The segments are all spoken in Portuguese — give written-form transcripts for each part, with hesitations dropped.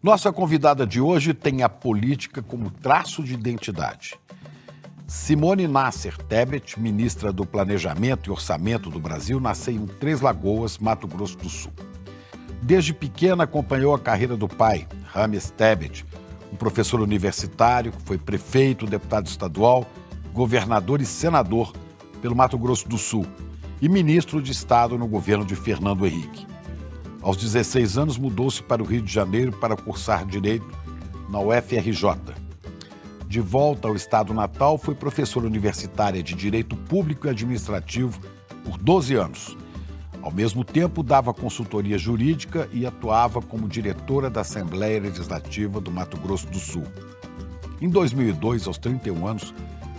Nossa convidada de hoje tem a política como traço de identidade. Simone Nasser Tebet, ministra do Planejamento e Orçamento do Brasil, nasceu em Três Lagoas, Mato Grosso do Sul. Desde pequena acompanhou a carreira do pai, Rames Tebet, um professor universitário que foi prefeito, deputado estadual, governador e senador pelo Mato Grosso do Sul e ministro de Estado no governo de Fernando Henrique. Aos 16 anos, mudou-se para o Rio de Janeiro para cursar Direito na UFRJ. De volta ao estado natal, foi professora universitária de Direito Público e Administrativo por 12 anos. Ao mesmo tempo, dava consultoria jurídica e atuava como diretora da Assembleia Legislativa do Mato Grosso do Sul. Em 2002, aos 31 anos,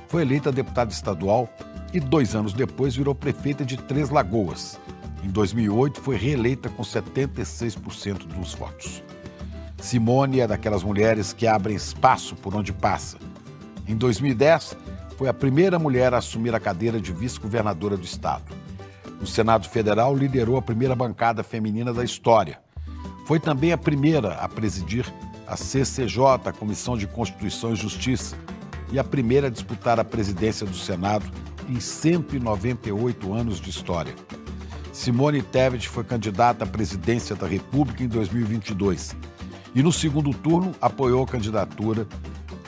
foi eleita deputada estadual e 2 anos depois virou prefeita de Três Lagoas. Em 2008, foi reeleita com 76% dos votos. Simone é daquelas mulheres que abrem espaço por onde passa. Em 2010, foi a primeira mulher a assumir a cadeira de vice-governadora do estado. No Senado Federal, liderou a primeira bancada feminina da história. Foi também a primeira a presidir a CCJ, a Comissão de Constituição e Justiça, e a primeira a disputar a presidência do Senado em 198 anos de história. Simone Tebet foi candidata à presidência da República em 2022 e, no segundo turno, apoiou a candidatura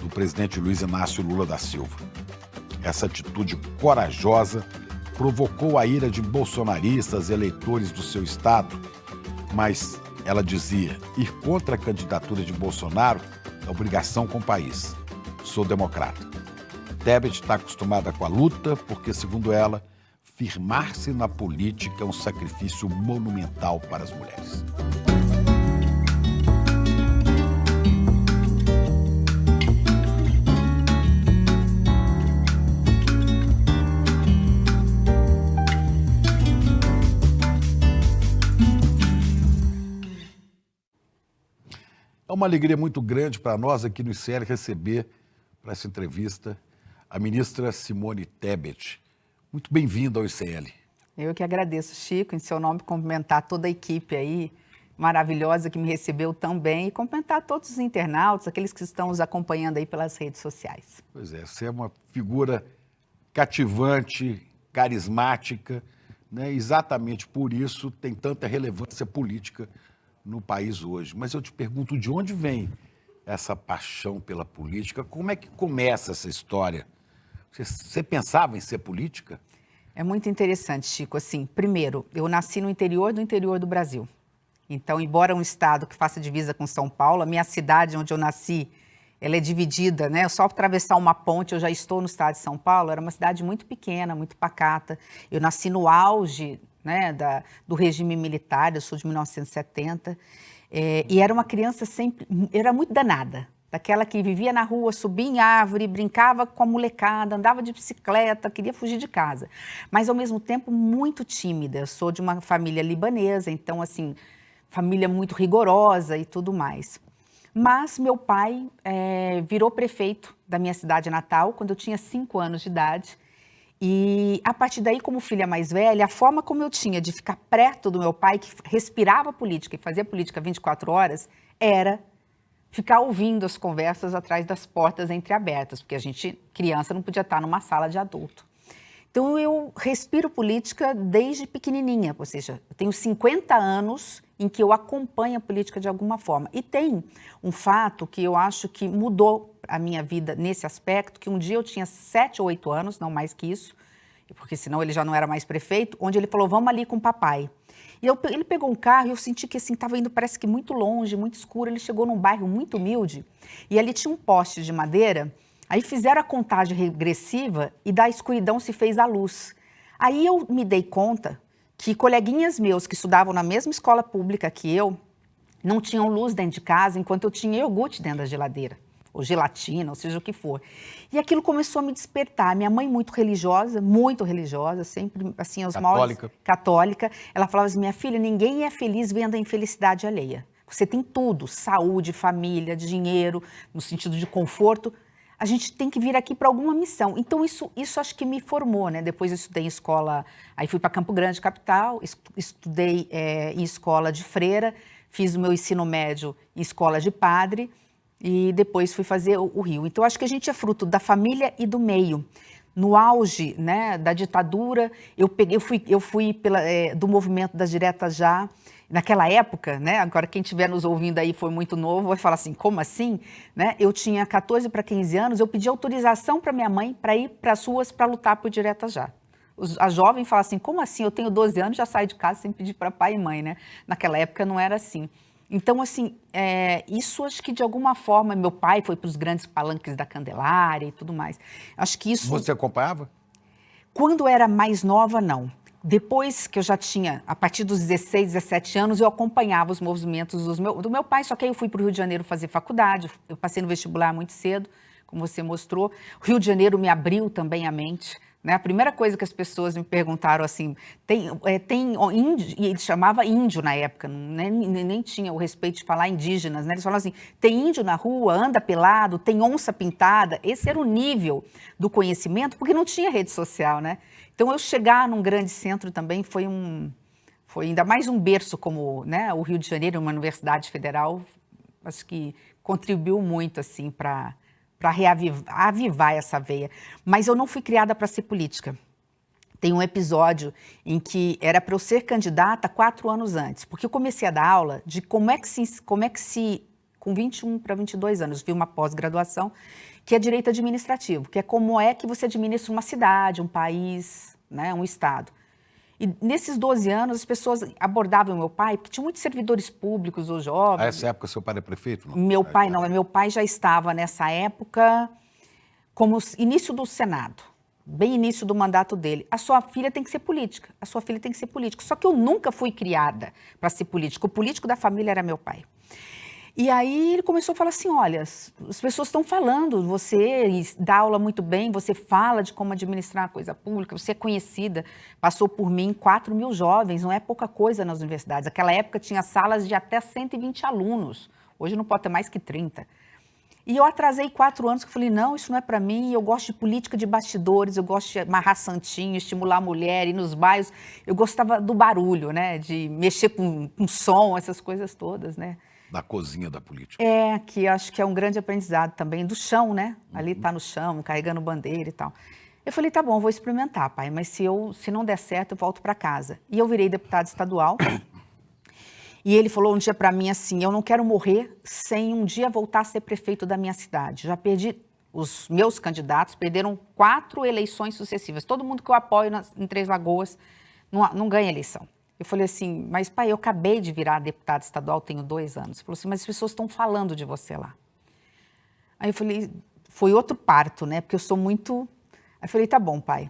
do presidente Luiz Inácio Lula da Silva. Essa atitude corajosa provocou a ira de bolsonaristas e eleitores do seu estado, mas ela dizia: ir contra a candidatura de Bolsonaro é obrigação com o país. Sou democrata. Tebet está acostumada com a luta porque, segundo ela, firmar-se na política é um sacrifício monumental para as mulheres. É uma alegria muito grande para nós aqui no ICL receber para essa entrevista a ministra Simone Tebet. Muito bem-vinda ao ICL. Eu que agradeço, Chico, em seu nome, cumprimentar toda a equipe aí maravilhosa que me recebeu tão bem e cumprimentar todos os internautas, aqueles que estão nos acompanhando aí pelas redes sociais. Pois é, você é uma figura cativante, carismática, né? Exatamente por isso tem tanta relevância política no país hoje. Mas eu te pergunto, de onde vem essa paixão pela política? Como é que começa essa história? Você pensava em ser política? É muito interessante, Chico. Assim, primeiro, eu nasci no interior do Brasil. Então, embora um estado que faça divisa com São Paulo, a minha cidade onde eu nasci, ela é dividida, né? Só para atravessar uma ponte eu já estou no estado de São Paulo. Era uma cidade muito pequena, muito pacata. Eu nasci no auge, né, do regime militar, eu sou de 1970. E era uma criança sempre, era muito danada. Daquela que vivia na rua, subia em árvore, brincava com a molecada, andava de bicicleta, queria fugir de casa. Mas, ao mesmo tempo, muito tímida. Eu sou de uma família libanesa, então, assim, família muito rigorosa e tudo mais. Mas meu pai virou prefeito da minha cidade natal quando eu tinha 5 anos de idade. E, a partir daí, como filha mais velha, a forma como eu tinha de ficar perto do meu pai, que respirava política e fazia política 24 horas, era ficar ouvindo as conversas atrás das portas entreabertas, porque a gente, criança, não podia estar numa sala de adulto. Então, eu respiro política desde pequenininha, ou seja, eu tenho 50 anos em que eu acompanho a política de alguma forma. E tem um fato que eu acho que mudou a minha vida nesse aspecto, que um dia eu tinha 7 ou 8 anos, não mais que isso, porque senão ele já não era mais prefeito, onde ele falou, vamos ali com o papai. E ele pegou um carro e eu senti que assim, estava indo parece que muito longe, muito escuro. Ele chegou num bairro muito humilde e ali tinha um poste de madeira. Aí fizeram a contagem regressiva e da escuridão se fez a luz. Aí eu me dei conta que coleguinhas meus que estudavam na mesma escola pública que eu não tinham luz dentro de casa, enquanto eu tinha iogurte dentro da geladeira, ou gelatina, ou seja o que for. E aquilo começou a me despertar. Minha mãe muito religiosa, sempre assim, os maiores... Católica. Ela falava assim, minha filha, ninguém é feliz vendo a infelicidade alheia. Você tem tudo, saúde, família, dinheiro, no sentido de conforto. A gente tem que vir aqui para alguma missão. Então, isso acho que me formou, né? Depois eu estudei em escola, aí fui para Campo Grande, capital, estudei em escola de freira, fiz o meu ensino médio em escola de padre e depois fui fazer o Rio. Então, acho que a gente é fruto da família e do meio. No auge, né, da ditadura, eu fui do movimento das diretas já. Naquela época, né, agora quem estiver nos ouvindo aí foi muito novo, vai falar assim, como assim? Né? Eu tinha 14 para 15 anos, eu pedi autorização para minha mãe para ir para as ruas para lutar por diretas já. A jovem fala assim, como assim? Eu tenho 12 anos, já saio de casa sem pedir para pai e mãe, né? Naquela época não era assim. Então, assim, isso acho que de alguma forma, meu pai foi para os grandes palanques da Candelária e tudo mais. Acho que isso... Você acompanhava? Quando era mais nova, não. Depois que eu já tinha, a partir dos 16, 17 anos, eu acompanhava os movimentos do meu pai, só que aí eu fui para o Rio de Janeiro fazer faculdade, eu passei no vestibular muito cedo, como você mostrou. O Rio de Janeiro me abriu também a mente, né? A primeira coisa que as pessoas me perguntaram assim, tem índio, e ele chamava índio na época, nem tinha o respeito de falar indígenas, né? Eles falavam assim, tem índio na rua, anda pelado, tem onça pintada. Esse era o nível do conhecimento, porque não tinha rede social, né? Então, eu chegar num grande centro também foi ainda mais um berço como, né, o Rio de Janeiro, uma universidade federal, acho que contribuiu muito assim para avivar essa veia. Mas eu não fui criada para ser política. Tem um episódio em que era para eu ser candidata 4 anos antes, porque eu comecei a dar aula de como é que se com 21 para 22 anos, vi uma pós-graduação, que é direito administrativo, que é como é que você administra uma cidade, um país, né, um estado. E nesses 12 anos, as pessoas abordavam meu pai, porque tinha muitos servidores públicos ou jovens. Nessa época, seu pai era prefeito? Não? Meu pai não, meu pai já estava nessa época como início do Senado, bem início do mandato dele. A sua filha tem que ser política, a sua filha tem que ser política. Só que eu nunca fui criada para ser política. O político da família era meu pai. E aí ele começou a falar assim, olha, as pessoas estão falando, você dá aula muito bem, você fala de como administrar a coisa pública, você é conhecida, passou por mim 4 mil jovens, não é pouca coisa nas universidades. Naquela época tinha salas de até 120 alunos, hoje não pode ter mais que 30. E eu atrasei 4 anos, que eu falei, não, isso não é para mim, eu gosto de política de bastidores, eu gosto de amarrar santinho, estimular a mulher, ir nos bairros, eu gostava do barulho, né, de mexer com som, essas coisas todas, né. Da cozinha da política. Que acho que é um grande aprendizado também, do chão, né? Ali tá no chão, carregando bandeira e tal. Eu falei, tá bom, vou experimentar, pai, mas se não der certo, eu volto para casa. E eu virei deputada estadual. E ele falou um dia para mim assim, eu não quero morrer sem um dia voltar a ser prefeito da minha cidade. Já perdi, os meus candidatos perderam 4 eleições sucessivas. Todo mundo que eu apoio em Três Lagoas não ganha eleição. Eu falei assim, mas pai, eu acabei de virar deputada estadual, tenho 2 anos. Ele falou assim, mas as pessoas estão falando de você lá. Aí eu falei, foi outro parto, né? Porque eu sou muito... Aí eu falei, tá bom, pai.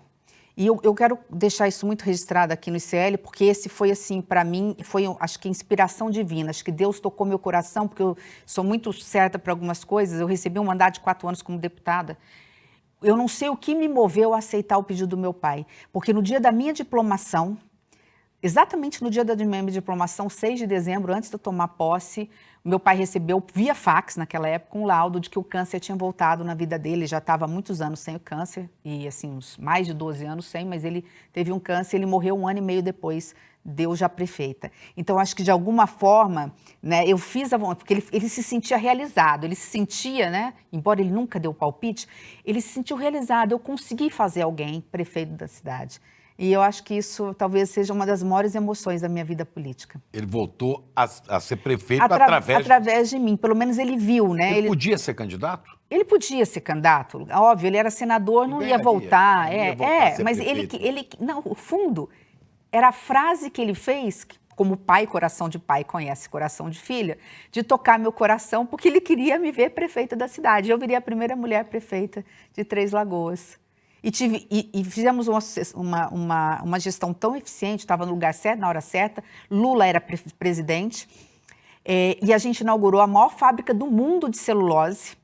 E eu quero deixar isso muito registrado aqui no ICL, porque esse foi assim, para mim, foi, acho que inspiração divina. Acho que Deus tocou meu coração, porque eu sou muito certa para algumas coisas. Eu recebi um mandato de 4 anos como deputada. Eu não sei o que me moveu a aceitar o pedido do meu pai, porque no dia da minha diplomação, exatamente no dia da minha diplomação, 6 de dezembro, antes de eu tomar posse, meu pai recebeu via fax, naquela época, um laudo de que o câncer tinha voltado na vida dele. Ele já estava há muitos anos sem o câncer, e assim, uns mais de 12 anos sem, mas ele teve um câncer, ele morreu 1 ano e meio depois, Deus já prefeita. Então, acho que de alguma forma, né, eu fiz a vontade, porque ele se sentia realizado, ele se sentia, né, embora ele nunca deu palpite, ele se sentiu realizado, eu consegui fazer alguém prefeito da cidade. E eu acho que isso talvez seja uma das maiores emoções da minha vida política. Ele voltou a ser prefeito através de mim, pelo menos ele viu, né? Ele podia ser candidato? Ele podia ser candidato, óbvio, ele era senador, não ia voltar. Mas não, o fundo era a frase que ele fez, como pai, coração de pai conhece coração de filha, de tocar meu coração, porque ele queria me ver prefeita da cidade. Eu virei a primeira mulher prefeita de Três Lagoas. E fizemos uma gestão tão eficiente, estava no lugar certo, na hora certa, Lula era presidente, e a gente inaugurou a maior fábrica do mundo de celulose.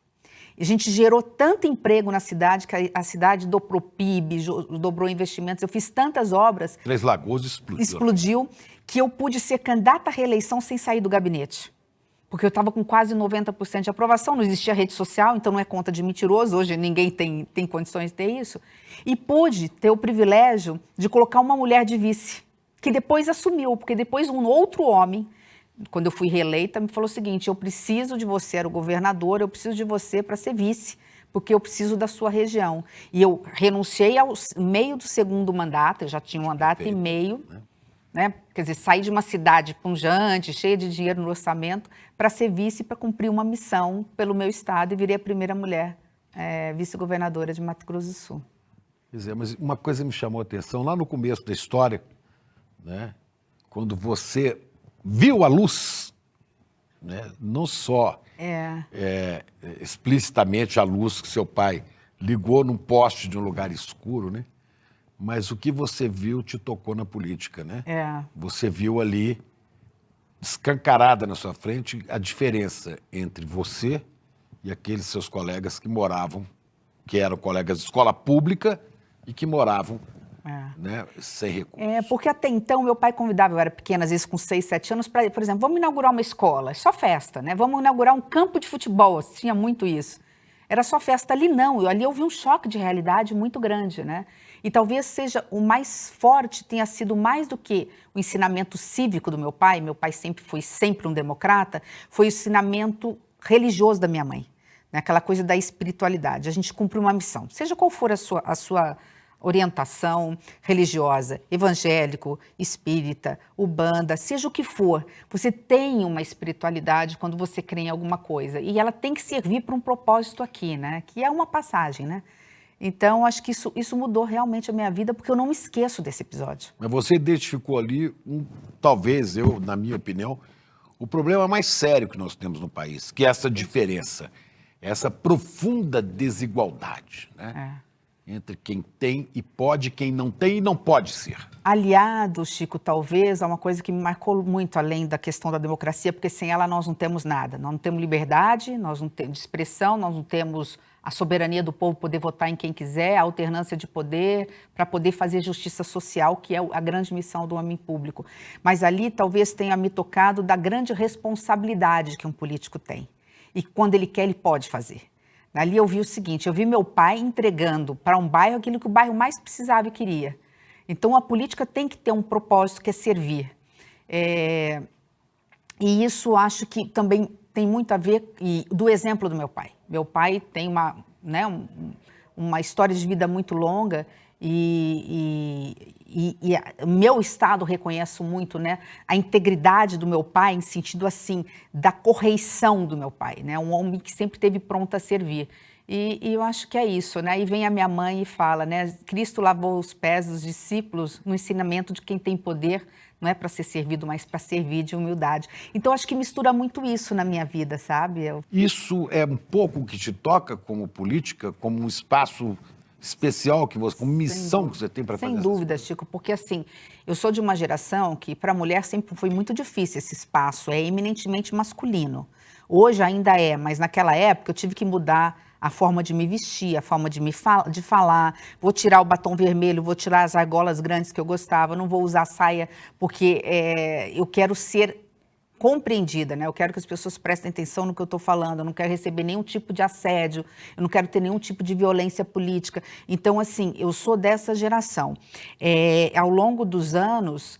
A gente gerou tanto emprego na cidade, que a cidade dobrou PIB, dobrou investimentos. Eu fiz tantas obras. Três Lagoas explodiu, que eu pude ser candidata à reeleição sem sair do gabinete. Porque eu estava com quase 90% de aprovação, não existia rede social, então não é conta de mentiroso, hoje ninguém tem condições de ter isso. E pude ter o privilégio de colocar uma mulher de vice, que depois assumiu, porque depois um outro homem quando eu fui reeleita, me falou o seguinte: eu preciso de você, era o governador, eu preciso de você para ser vice, porque eu preciso da sua região. E eu renunciei ao meio do segundo mandato, eu já tinha um mandato e meio, né? Quer dizer, saí de uma cidade pujante, cheia de dinheiro no orçamento, para ser vice, para cumprir uma missão pelo meu estado, e virei a primeira mulher vice-governadora de Mato Grosso do Sul. Quer dizer, mas uma coisa me chamou a atenção, lá no começo da história, né, quando você viu a luz, né, não só explicitamente a luz que seu pai ligou num poste de um lugar escuro, né, mas o que você viu te tocou na política, né? Você viu ali, escancarada na sua frente, a diferença entre você e aqueles seus colegas que moravam, que eram colegas de escola pública e que moravam né, sem recursos. Porque até então meu pai convidava, eu era pequena, às vezes com 6, 7 anos, para, por exemplo, vamos inaugurar uma escola, só festa, né? Vamos inaugurar um campo de futebol, tinha muito isso. Era só festa, ali não, ali eu vi um choque de realidade muito grande, né? E talvez seja o mais forte, tenha sido mais do que o ensinamento cívico do meu pai sempre foi um democrata, foi o ensinamento religioso da minha mãe, né? Aquela coisa da espiritualidade, a gente cumpre uma missão, seja qual for a sua orientação religiosa, evangélico, espírita, umbanda, seja o que for, você tem uma espiritualidade quando você crê em alguma coisa, e ela tem que servir para um propósito aqui, né? Que é uma passagem, né? Então, acho que isso mudou realmente a minha vida, porque eu não me esqueço desse episódio. Mas você identificou ali, talvez na minha opinião, o problema mais sério que nós temos no país, que é essa diferença, essa profunda desigualdade, né? Entre quem tem e pode, quem não tem e não pode ser. Aliado, Chico, talvez, a uma coisa que me marcou muito, além da questão da democracia, porque sem ela nós não temos nada. Nós não temos liberdade, nós não temos expressão, nós não temos a soberania do povo poder votar em quem quiser, a alternância de poder, para poder fazer justiça social, que é a grande missão do homem público. Mas ali talvez tenha me tocado da grande responsabilidade que um político tem. E quando ele quer, ele pode fazer. Ali eu vi o seguinte, eu vi meu pai entregando para um bairro aquilo que o bairro mais precisava e queria. Então a política tem que ter um propósito, que é servir. E isso acho que também tem muito a ver do exemplo do meu pai. Meu pai tem uma história de vida muito longa e meu estado reconhece muito, né, a integridade do meu pai, em sentido assim, da correição do meu pai, né, um homem que sempre esteve pronto a servir. E eu acho que é isso, né? E vem a minha mãe e fala, né, Cristo lavou os pés dos discípulos no ensinamento de quem tem poder, não é para ser servido, mas para servir de humildade. Então, acho que mistura muito isso na minha vida, sabe? Isso é um pouco o que te toca como política, como um espaço especial, como missão que você tem para fazer? Sem dúvida, Chico, porque assim, eu sou de uma geração que para a mulher sempre foi muito difícil esse espaço, é eminentemente masculino. Hoje ainda é, mas naquela época eu tive que mudar a forma de me vestir, a forma de falar, vou tirar o batom vermelho, vou tirar as argolas grandes que eu gostava, não vou usar saia, porque eu quero ser compreendida, né? Eu quero que as pessoas prestem atenção no que eu estou falando, eu não quero receber nenhum tipo de assédio, eu não quero ter nenhum tipo de violência política. Então, assim, eu sou dessa geração. Ao longo dos anos,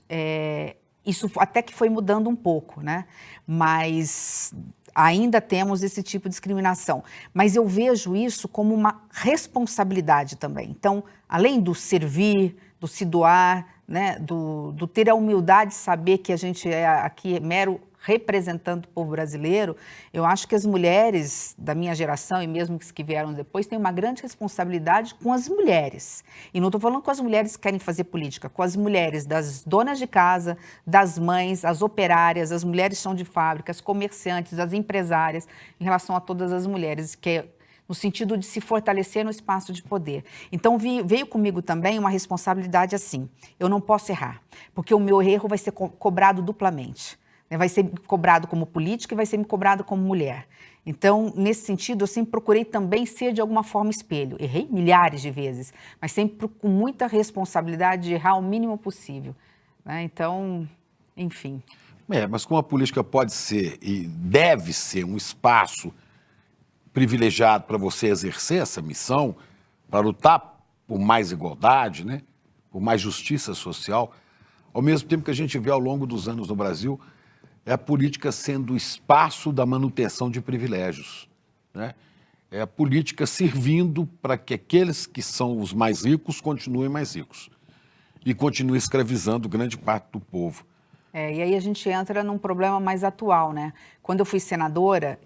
isso até que foi mudando um pouco, né? Mas ainda temos esse tipo de discriminação. Mas eu vejo isso como uma responsabilidade também. Então, além do servir, do se doar, né, do ter a humildade de saber que a gente é aqui mero representando o povo brasileiro, eu acho que as mulheres da minha geração, e mesmo que vieram depois, têm uma grande responsabilidade com as mulheres. E não estou falando com as mulheres que querem fazer política, com as mulheres das donas de casa, das mães, as operárias, as mulheres chão de fábrica, as comerciantes, as empresárias, em relação a todas as mulheres, que é no sentido de se fortalecer no espaço de poder. Então, veio comigo também uma responsabilidade assim, eu não posso errar, porque o meu erro vai ser cobrado duplamente. Vai ser cobrado como política e vai ser me cobrado como mulher. Então, nesse sentido, eu sempre procurei também ser de alguma forma espelho. Errei milhares de vezes, mas sempre com muita responsabilidade de errar o mínimo possível, né? Então, enfim. Mas como a política pode ser e deve ser um espaço privilegiado para você exercer essa missão, para lutar por mais igualdade, né? Por mais justiça social, ao mesmo tempo que a gente vê ao longo dos anos no Brasil é a política sendo espaço da manutenção de privilégios, né? É a política servindo para que aqueles que são os mais ricos continuem mais ricos e continuem escravizando grande parte do povo. E aí a gente entra num problema mais atual, né? Quando eu fui senadora,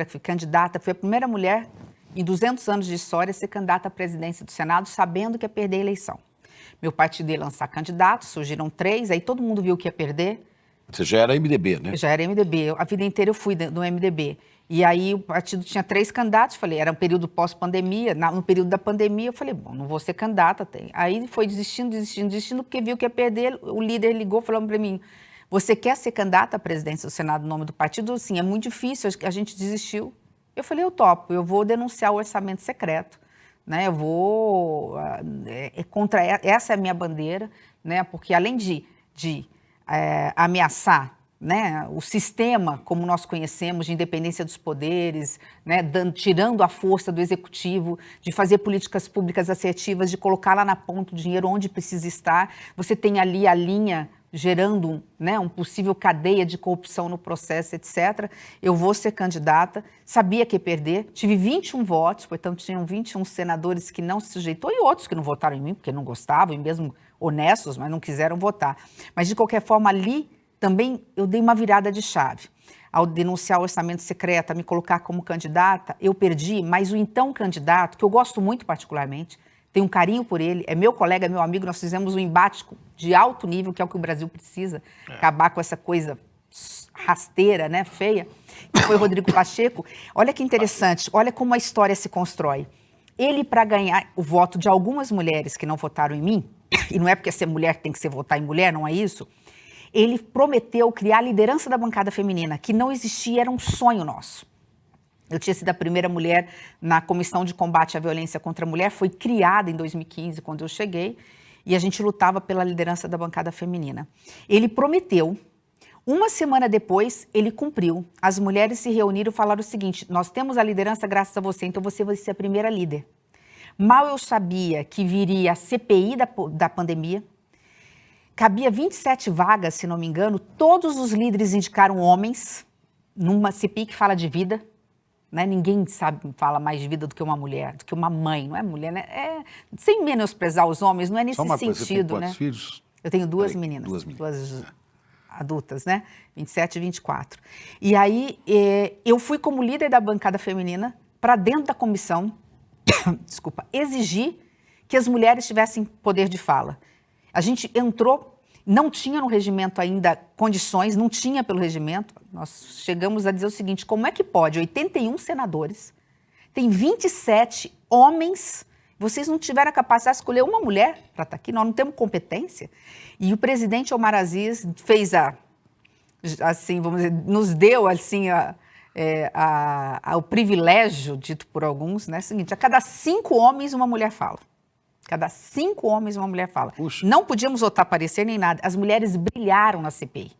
fui candidata, fui a primeira mulher em 200 anos de história a ser candidata à presidência do Senado, sabendo que ia perder a eleição. Meu partido ia lançar candidatos, surgiram 3, aí todo mundo viu que ia perder. Você já era MDB, né? Eu já era MDB, a vida inteira eu fui do MDB. E aí o partido tinha 3 candidatos, falei, era um período pós-pandemia, no período da pandemia eu falei, bom, não vou ser candidata. Aí foi desistindo, porque viu que ia perder, o líder ligou falando para mim, você quer ser candidata à presidência do Senado no nome do partido? Sim, é muito difícil, a gente desistiu. Eu falei, eu topo, eu vou denunciar o orçamento secreto, né? Eu vou, essa é a minha bandeira, né? Porque além de ameaçar, né, o sistema, como nós conhecemos, de independência dos poderes, né, tirando a força do executivo, de fazer políticas públicas assertivas, de colocar lá na ponta o dinheiro onde precisa estar. Você tem ali a linha gerando, né, um possível cadeia de corrupção no processo, etc. Eu vou ser candidata, sabia que ia perder, tive 21 votos, portanto tinham 21 senadores que não se sujeitou e outros que não votaram em mim, porque não gostavam, e mesmo honestos, mas não quiseram votar. Mas, de qualquer forma, ali também eu dei uma virada de chave. Ao denunciar o orçamento secreto, a me colocar como candidata, eu perdi, mas o então candidato, que eu gosto muito particularmente, tenho um carinho por ele, é meu colega, meu amigo, nós fizemos um embate de alto nível, que é o que o Brasil precisa, acabar com essa coisa rasteira, né, feia, que foi o Rodrigo Pacheco. Olha que interessante, olha como a história se constrói. Ele, para ganhar o voto de algumas mulheres que não votaram em mim, e não é porque ser mulher tem que ser votar em mulher, não é isso, ele prometeu criar a liderança da bancada feminina, que não existia, era um sonho nosso. Eu tinha sido a primeira mulher na Comissão de Combate à Violência contra a Mulher, foi criada em 2015, quando eu cheguei, e a gente lutava pela liderança da bancada feminina. Ele prometeu, uma semana depois, ele cumpriu. As mulheres se reuniram e falaram o seguinte, nós temos a liderança graças a você, então você vai ser a primeira líder. Mal eu sabia que viria a CPI da pandemia, cabia 27 vagas, se não me engano, todos os líderes indicaram homens, numa CPI que fala de vida, né? Ninguém fala mais de vida do que uma mulher, do que uma mãe, não é mulher, né? Sem menosprezar os homens, não é nesse sentido, você tem quantos né? filhos? Eu tenho duas meninas, duas adultas, né? 27 e 24. E aí, eu fui como líder da bancada feminina para dentro da comissão, desculpa, exigir que as mulheres tivessem poder de fala. A gente entrou, não tinha no regimento ainda condições, não tinha pelo regimento. Nós chegamos a dizer o seguinte, como é que pode 81 senadores, tem 27 homens, vocês não tiveram a capacidade de escolher uma mulher para estar aqui, nós não temos competência. E o presidente Omar Aziz fez assim, vamos dizer, nos deu assim o privilégio, dito por alguns, né? Seguinte, a cada 5 homens uma mulher fala. Cada 5 homens uma mulher fala. Puxa. Não podíamos votar parecer nem nada. As mulheres brilharam na CPI.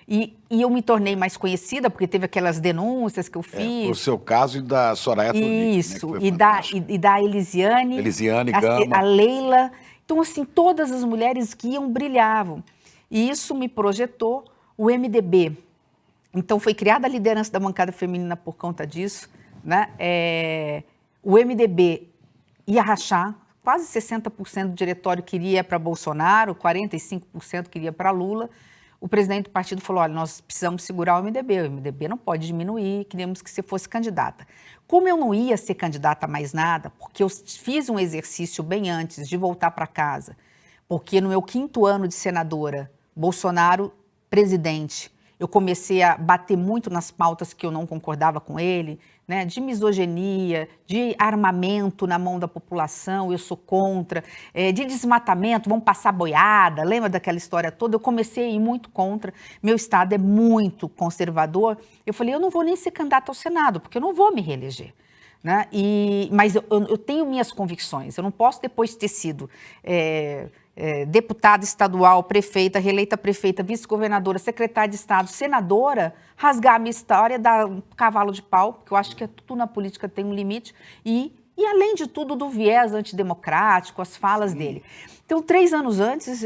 E eu me tornei mais conhecida, porque teve aquelas denúncias que eu fiz. O seu caso e da Soraya Tronic. Isso, né, e da Elisiane. Elisiane Gama. A Leila. Então, assim, todas as mulheres que iam brilhavam. E isso me projetou o MDB. Então, foi criada a liderança da bancada feminina por conta disso, né? O MDB ia rachar, quase 60% do diretório queria para Bolsonaro, 45% queria para Lula. O presidente do partido falou, olha, nós precisamos segurar o MDB não pode diminuir, queríamos que você fosse candidata. Como eu não ia ser candidata a mais nada, porque eu fiz um exercício bem antes de voltar para casa, porque no meu 5º ano de senadora, Bolsonaro presidente, eu comecei a bater muito nas pautas que eu não concordava com ele, né, de misoginia, de armamento na mão da população, eu sou contra, de desmatamento, vamos passar boiada, lembra daquela história toda? Eu comecei a ir muito contra, meu estado é muito conservador, eu falei, eu não vou nem ser candidata ao Senado, porque eu não vou me reeleger. Né? Mas eu tenho minhas convicções, eu não posso depois ter sido deputada estadual, prefeita, reeleita prefeita, vice-governadora, secretária de Estado, senadora, rasgar a minha história, dar um cavalo de pau, porque eu acho que tudo na política tem um limite, e além de tudo do viés antidemocrático, as falas dele. Então, 3 anos antes,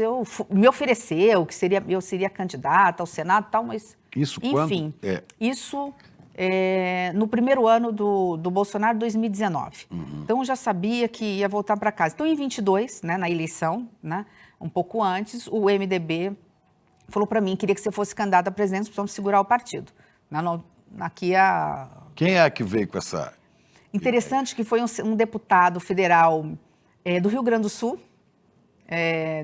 me ofereceu que eu seria candidata ao Senado e tal, mas Isso Enfim, quando? isso no primeiro ano do Bolsonaro, 2019. Então, eu já sabia que ia voltar para casa. Então, em 22, né, na eleição, né, um pouco antes, o MDB falou para mim, queria que você fosse candidato a presidente, precisamos segurar o partido. Quem é que veio com essa... Interessante que foi um deputado federal do Rio Grande do Sul,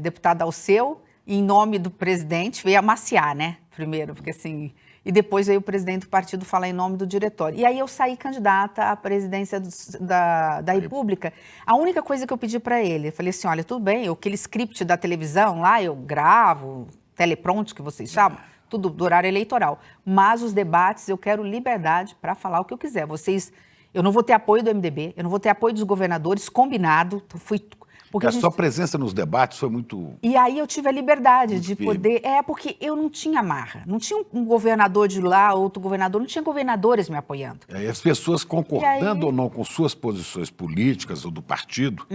deputado Alceu, em nome do presidente, veio amaciar, né, primeiro, porque assim... E depois veio o presidente do partido falar em nome do diretório. E aí eu saí candidata à presidência da República. A única coisa que eu pedi para ele, eu falei assim, olha, tudo bem, aquele script da televisão lá, eu gravo, teleprompter que vocês chamam, tudo do horário eleitoral. Mas os debates, eu quero liberdade para falar o que eu quiser. Eu não vou ter apoio do MDB, eu não vou ter apoio dos governadores, combinado, porque a sua presença nos debates foi muito... E aí eu tive a liberdade de poder... porque eu não tinha marra. Não tinha um governador de lá, outro governador, não tinha governadores me apoiando. E as pessoas concordando ou não com suas posições políticas ou do partido,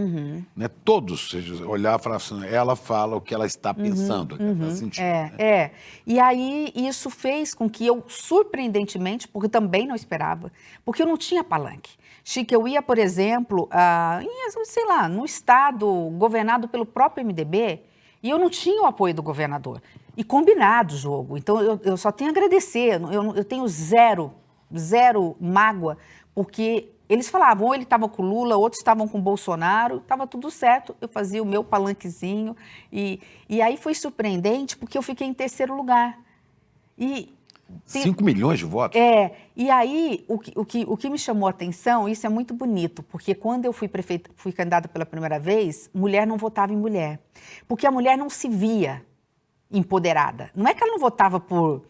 né, todos olhar e falar assim, ela fala o que ela está pensando, está sentindo. E aí isso fez com que eu, surpreendentemente, porque eu também não esperava, porque eu não tinha palanque. Chico, eu ia, por exemplo, sei lá, no estado governado pelo próprio MDB, e eu não tinha o apoio do governador. E combinado o jogo. Então, eu só tenho a agradecer. Eu tenho zero mágoa, porque eles falavam, ou ele estava com o Lula, outros estavam com o Bolsonaro, estava tudo certo, eu fazia o meu palanquezinho. E aí foi surpreendente, porque eu fiquei em terceiro lugar. 5 milhões de votos? E aí o que me chamou a atenção, isso é muito bonito, porque quando eu fui candidata pela primeira vez, mulher não votava em mulher, porque a mulher não se via empoderada. Não é que ela não votava por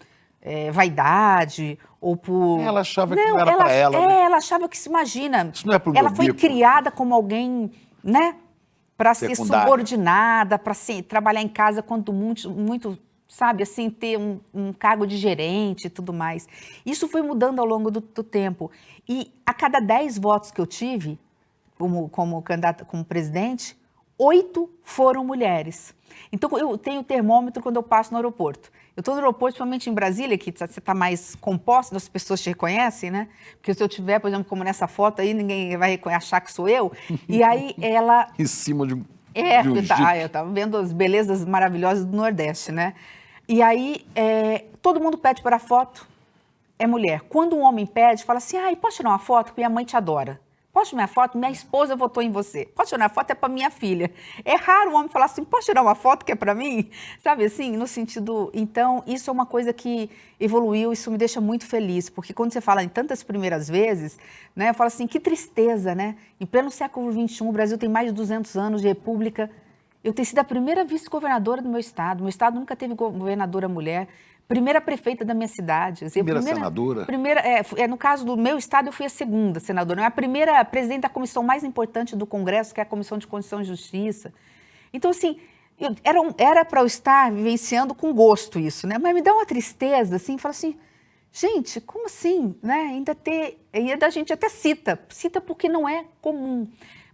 vaidade ou por... Ela achava que não era para ela. Né? Ela achava que, se imagina, isso não é pro ela foi criada como alguém, né, para ser subordinada, para trabalhar em casa quando muito sabe, assim, ter um cargo de gerente e tudo mais. Isso foi mudando ao longo do tempo. E a cada 10 votos que eu tive, como candidata, como presidente, 8 foram mulheres. Então, eu tenho termômetro quando eu passo no aeroporto. Eu estou no aeroporto, principalmente em Brasília, que você está mais composto, as pessoas te reconhecem, né? Porque se eu tiver, por exemplo, como nessa foto aí, ninguém vai achar que sou eu. E aí, ela... em cima de um eu estava vendo as belezas maravilhosas do Nordeste, né? E aí, todo mundo pede para foto, é mulher. Quando um homem pede, fala assim, posso tirar uma foto? Porque minha mãe te adora. Posso tirar uma foto? Minha esposa votou em você. Posso tirar uma foto? É para minha filha. É raro o homem falar assim, posso tirar uma foto que é para mim? Sabe assim, no sentido... Então, isso é uma coisa que evoluiu, isso me deixa muito feliz, porque quando você fala em tantas primeiras vezes, né, eu falo assim, que tristeza, né? Em pleno século XXI, o Brasil tem mais de 200 anos de república. Eu tenho sido a primeira vice-governadora do meu estado. Meu estado nunca teve governadora mulher. Primeira prefeita da minha cidade. Primeira senadora? No caso do meu estado, eu fui a segunda senadora. Eu a primeira presidente da comissão mais importante do Congresso, que é a Comissão de Constituição e Justiça. Então, assim, era para eu estar vivenciando com gosto isso, né? Mas me dá uma tristeza, assim, fala assim, gente, como assim? Né? A gente até cita porque não é comum.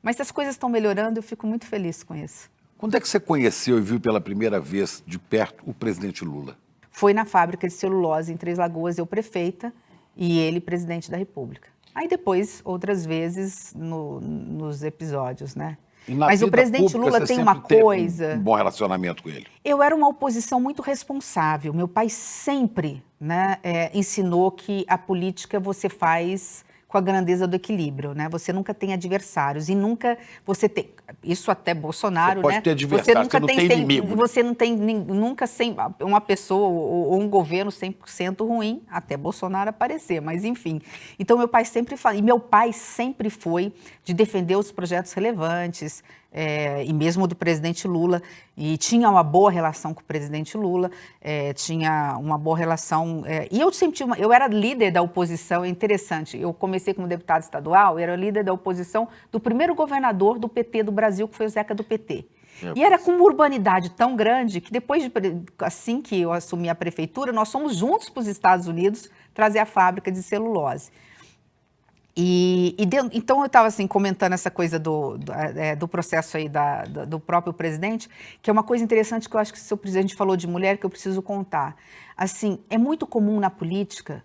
Mas se as coisas estão melhorando, eu fico muito feliz com isso. Quando é que você conheceu e viu pela primeira vez de perto o presidente Lula? Foi na fábrica de celulose em Três Lagoas, eu prefeita e ele presidente da República. Aí depois, outras vezes, nos episódios, né? Mas o presidente Lula tem uma coisa... um bom relacionamento com ele. Eu era uma oposição muito responsável. Meu pai sempre, né, ensinou que a política você faz com a grandeza do equilíbrio, né? Você nunca tem adversários e nunca você tem... Isso até Bolsonaro, você pode né? ter adversário, você não tem inimigo. Você não tem nunca uma pessoa ou um governo 100% ruim, até Bolsonaro aparecer, mas enfim. Então, meu pai sempre fala... E meu pai sempre foi de defender os projetos relevantes, e mesmo do presidente Lula, e tinha uma boa relação com o presidente Lula, tinha uma boa relação... e eu sempre eu era líder da oposição, é interessante, eu comecei como deputada estadual, eu era líder da oposição do primeiro governador do PT do Brasil, que foi o Zeca do PT. E era com uma urbanidade tão grande que depois, assim que eu assumi a prefeitura, nós fomos juntos para os Estados Unidos trazer a fábrica de celulose. Então eu estava assim, comentando essa coisa do processo aí do próprio presidente, que é uma coisa interessante que eu acho que o seu presidente falou de mulher que eu preciso contar. Assim, é muito comum na política,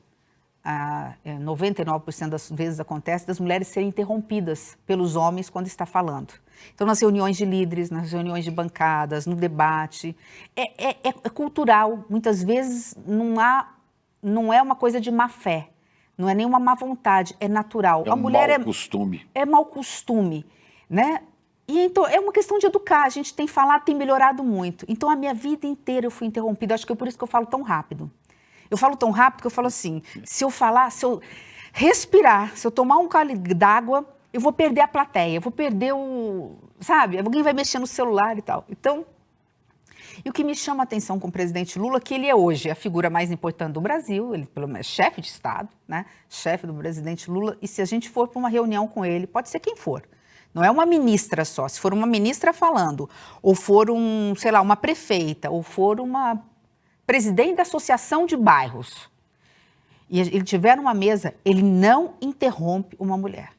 99% das vezes acontece, das mulheres serem interrompidas pelos homens quando está falando. Então, nas reuniões de líderes, nas reuniões de bancadas, no debate, é cultural. Muitas vezes não é uma coisa de má fé. Não é nenhuma má vontade, é natural. A mulher mau costume. É mau costume, né? E então é uma questão de educar. A gente tem falado, tem melhorado muito. Então a minha vida inteira eu fui interrompida. Acho que é por isso que eu falo tão rápido. Eu falo tão rápido que eu falo assim, se eu respirar, se eu tomar um cálice d'água, eu vou perder a plateia, eu vou perder sabe? Alguém vai mexer no celular e tal. Então, e o que me chama a atenção com o presidente Lula, que ele é hoje a figura mais importante do Brasil, ele pelo menos é chefe de Estado, né? Chefe do presidente Lula, e se a gente for para uma reunião com ele, pode ser quem for, não é uma ministra só, se for uma ministra falando, ou for sei lá, uma prefeita, ou for uma presidente da associação de bairros, e ele tiver numa mesa, ele não interrompe uma mulher.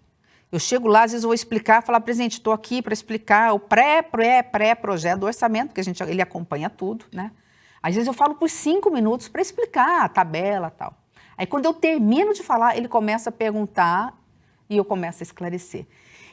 Eu chego lá, às vezes eu vou explicar, falar, presidente, estou aqui para explicar o pré-projeto do orçamento, porque ele acompanha tudo, né? Às vezes eu falo por 5 minutos para explicar a tabela e tal. Aí quando eu termino de falar, ele começa a perguntar e eu começo a esclarecer.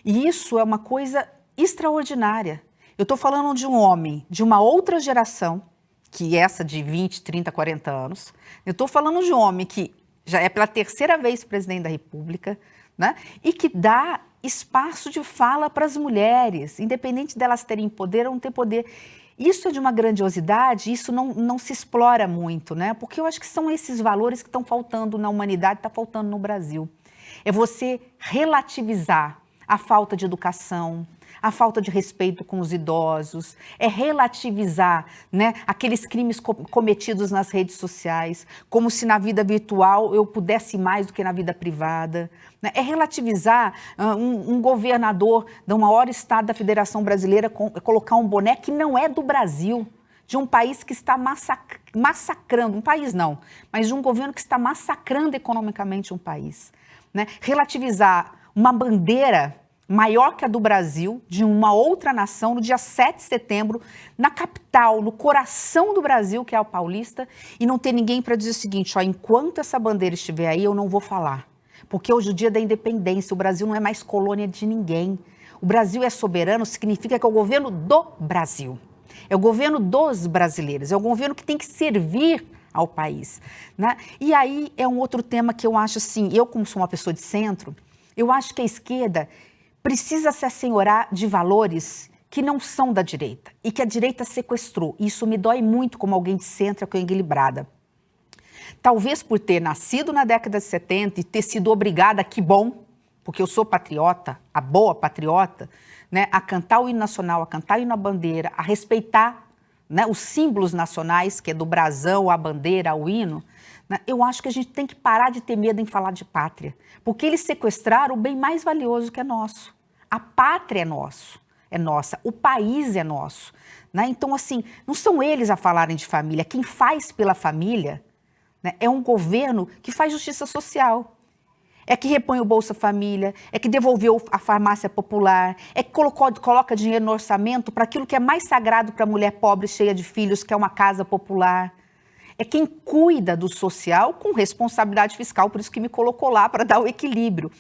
E isso é uma coisa extraordinária. Eu estou falando de um homem de uma outra geração, que essa de 20, 30, 40 anos. Eu estou falando de um homem que já é pela 3ª vez presidente da República, né? E que dá espaço de fala para as mulheres, independente delas terem poder ou não ter poder. Isso é de uma grandiosidade, isso não se explora muito, né? Porque eu acho que são esses valores que estão faltando na humanidade, está faltando no Brasil. É você relativizar a falta de educação, a falta de respeito com os idosos, é relativizar, né, aqueles crimes cometidos nas redes sociais, como se na vida virtual eu pudesse mais do que na vida privada, né? É relativizar um governador do maior estado da Federação Brasileira colocar um boné que não é do Brasil, de um país que está massacrando, um país não, mas de um governo que está massacrando economicamente um país, né? Relativizar uma bandeira maior que a do Brasil, de uma outra nação, no dia 7 de setembro, na capital, no coração do Brasil, que é a Paulista, e não ter ninguém para dizer o seguinte, ó, enquanto essa bandeira estiver aí, eu não vou falar. Porque hoje é o dia da independência, o Brasil não é mais colônia de ninguém. O Brasil é soberano, significa que é o governo do Brasil. É o governo dos brasileiros, é o governo que tem que servir ao país, né? E aí é um outro tema que eu acho assim, eu como sou uma pessoa de centro, eu acho que a esquerda precisa se assenhorar de valores que não são da direita e que a direita sequestrou. Isso me dói muito como alguém de centro equilibrada. Talvez por ter nascido na década de 70 e ter sido obrigada, que bom, porque eu sou patriota, a boa patriota, né, a cantar o hino nacional, a cantar o hino à bandeira, a respeitar, né, os símbolos nacionais, que é do brasão, a bandeira, o hino. Eu acho que a gente tem que parar de ter medo em falar de pátria, porque eles sequestraram o bem mais valioso que é nosso. A pátria é nossa, o país é nosso, né? Então, assim, não são eles a falarem de família, quem faz pela família, né, é um governo que faz justiça social. É que repõe o Bolsa Família, é que devolveu a farmácia popular, é que coloca dinheiro no orçamento para aquilo que é mais sagrado para a mulher pobre cheia de filhos, que é uma casa popular. É quem cuida do social com responsabilidade fiscal, por isso que me colocou lá para dar o equilíbrio,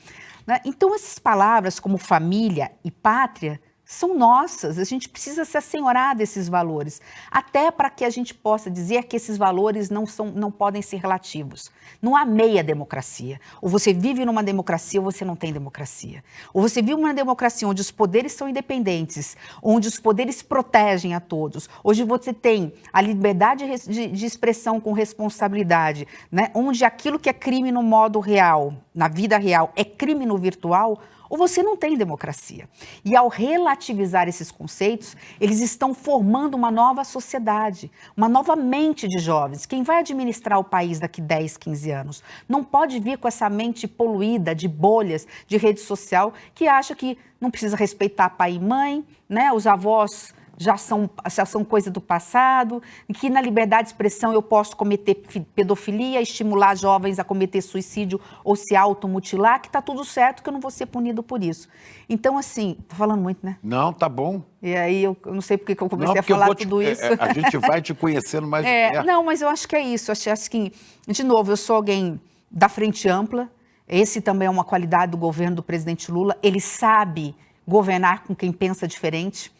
né? Então, essas palavras como família e pátria são nossas, a gente precisa se assenhorar desses valores, até para que a gente possa dizer que esses valores não podem ser relativos. Não há meia democracia. Ou você vive numa democracia ou você não tem democracia. Ou você vive numa democracia onde os poderes são independentes, onde os poderes protegem a todos. Hoje você tem a liberdade de expressão com responsabilidade, né? Onde aquilo que é crime no modo real, na vida real, é crime no virtual, ou você não tem democracia. E ao relativizar esses conceitos, eles estão formando uma nova sociedade, uma nova mente de jovens. Quem vai administrar o país daqui 10, 15 anos não pode vir com essa mente poluída de bolhas, de rede social, que acha que não precisa respeitar pai e mãe, né? Os avós já são coisa do passado, que na liberdade de expressão eu posso cometer pedofilia, estimular jovens a cometer suicídio ou se automutilar, que está tudo certo, que eu não vou ser punido por isso. Então, assim, tô falando muito, né? Não, tá bom. E aí eu não sei porque que eu comecei a falar tudo isso. A gente vai te conhecendo mais de perto. Não, mas eu acho que é isso. Acho que, de novo, eu sou alguém da frente ampla. Esse também é uma qualidade do governo do presidente Lula. Ele sabe governar com quem pensa diferente,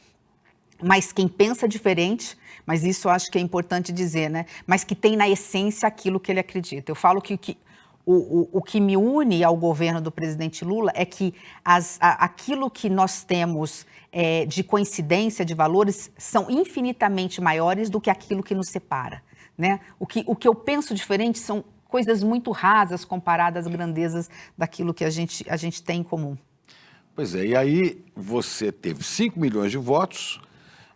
mas quem pensa diferente, mas isso eu acho que é importante dizer, né? Mas que tem na essência aquilo que ele acredita. Eu falo que o que me une ao governo do presidente Lula é que aquilo que nós temos de coincidência de valores são infinitamente maiores do que aquilo que nos separa, né? O que eu penso diferente são coisas muito rasas comparadas às grandezas daquilo que a gente tem em comum. Pois é, e aí você teve 5 milhões de votos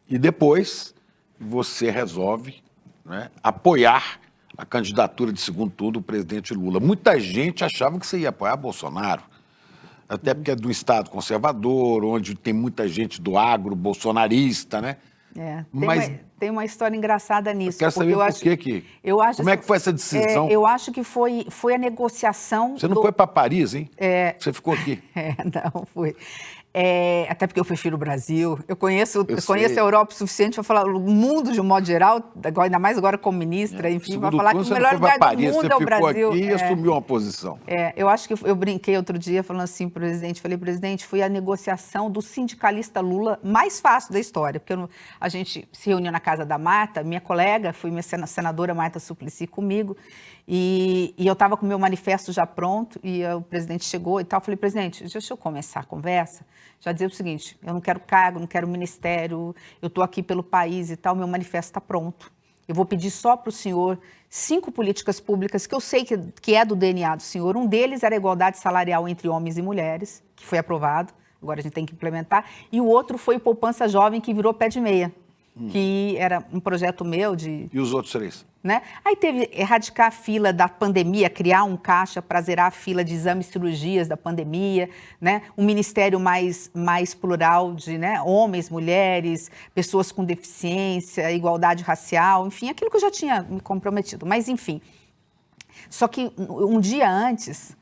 e depois você resolve, né, apoiar a candidatura de segundo turno do presidente Lula. Muita gente achava que você ia apoiar Bolsonaro, até porque é do estado conservador, onde tem muita gente do agro bolsonarista, né? Tem uma história engraçada nisso. Eu quero saber como é que foi essa decisão? Eu acho que foi a negociação... Você não foi para Paris, hein? Você ficou aqui. Não fui. Até porque eu prefiro o Brasil. Eu conheço a Europa o suficiente para falar o mundo de um modo geral, ainda mais agora como ministra, enfim, para falar que o melhor lugar do mundo é o Brasil. Você ficou aqui e assumiu uma posição. Eu acho que eu brinquei outro dia falando assim, presidente, foi a negociação do sindicalista Lula mais fácil da história, porque a gente se reuniu na casa da Marta, minha colega, minha senadora Marta Suplicy comigo, e eu estava com o meu manifesto já pronto, e o presidente chegou e tal. Eu falei, presidente, deixa eu começar a conversa, já dizer o seguinte, eu não quero cargo, não quero ministério, eu estou aqui pelo país e tal, meu manifesto está pronto. Eu vou pedir só para o senhor 5 políticas públicas que eu sei que é do DNA do senhor. Um deles era a igualdade salarial entre homens e mulheres, que foi aprovado, agora a gente tem que implementar, e o outro foi o Poupança Jovem, que virou pé de meia. Que era um projeto meu de... E os outros 3? Né? Aí teve erradicar a fila da pandemia, criar um caixa para zerar a fila de exames e cirurgias da pandemia, né? Um ministério mais plural de, né, homens, mulheres, pessoas com deficiência, igualdade racial, enfim, aquilo que eu já tinha me comprometido. Mas, enfim, só que um dia antes,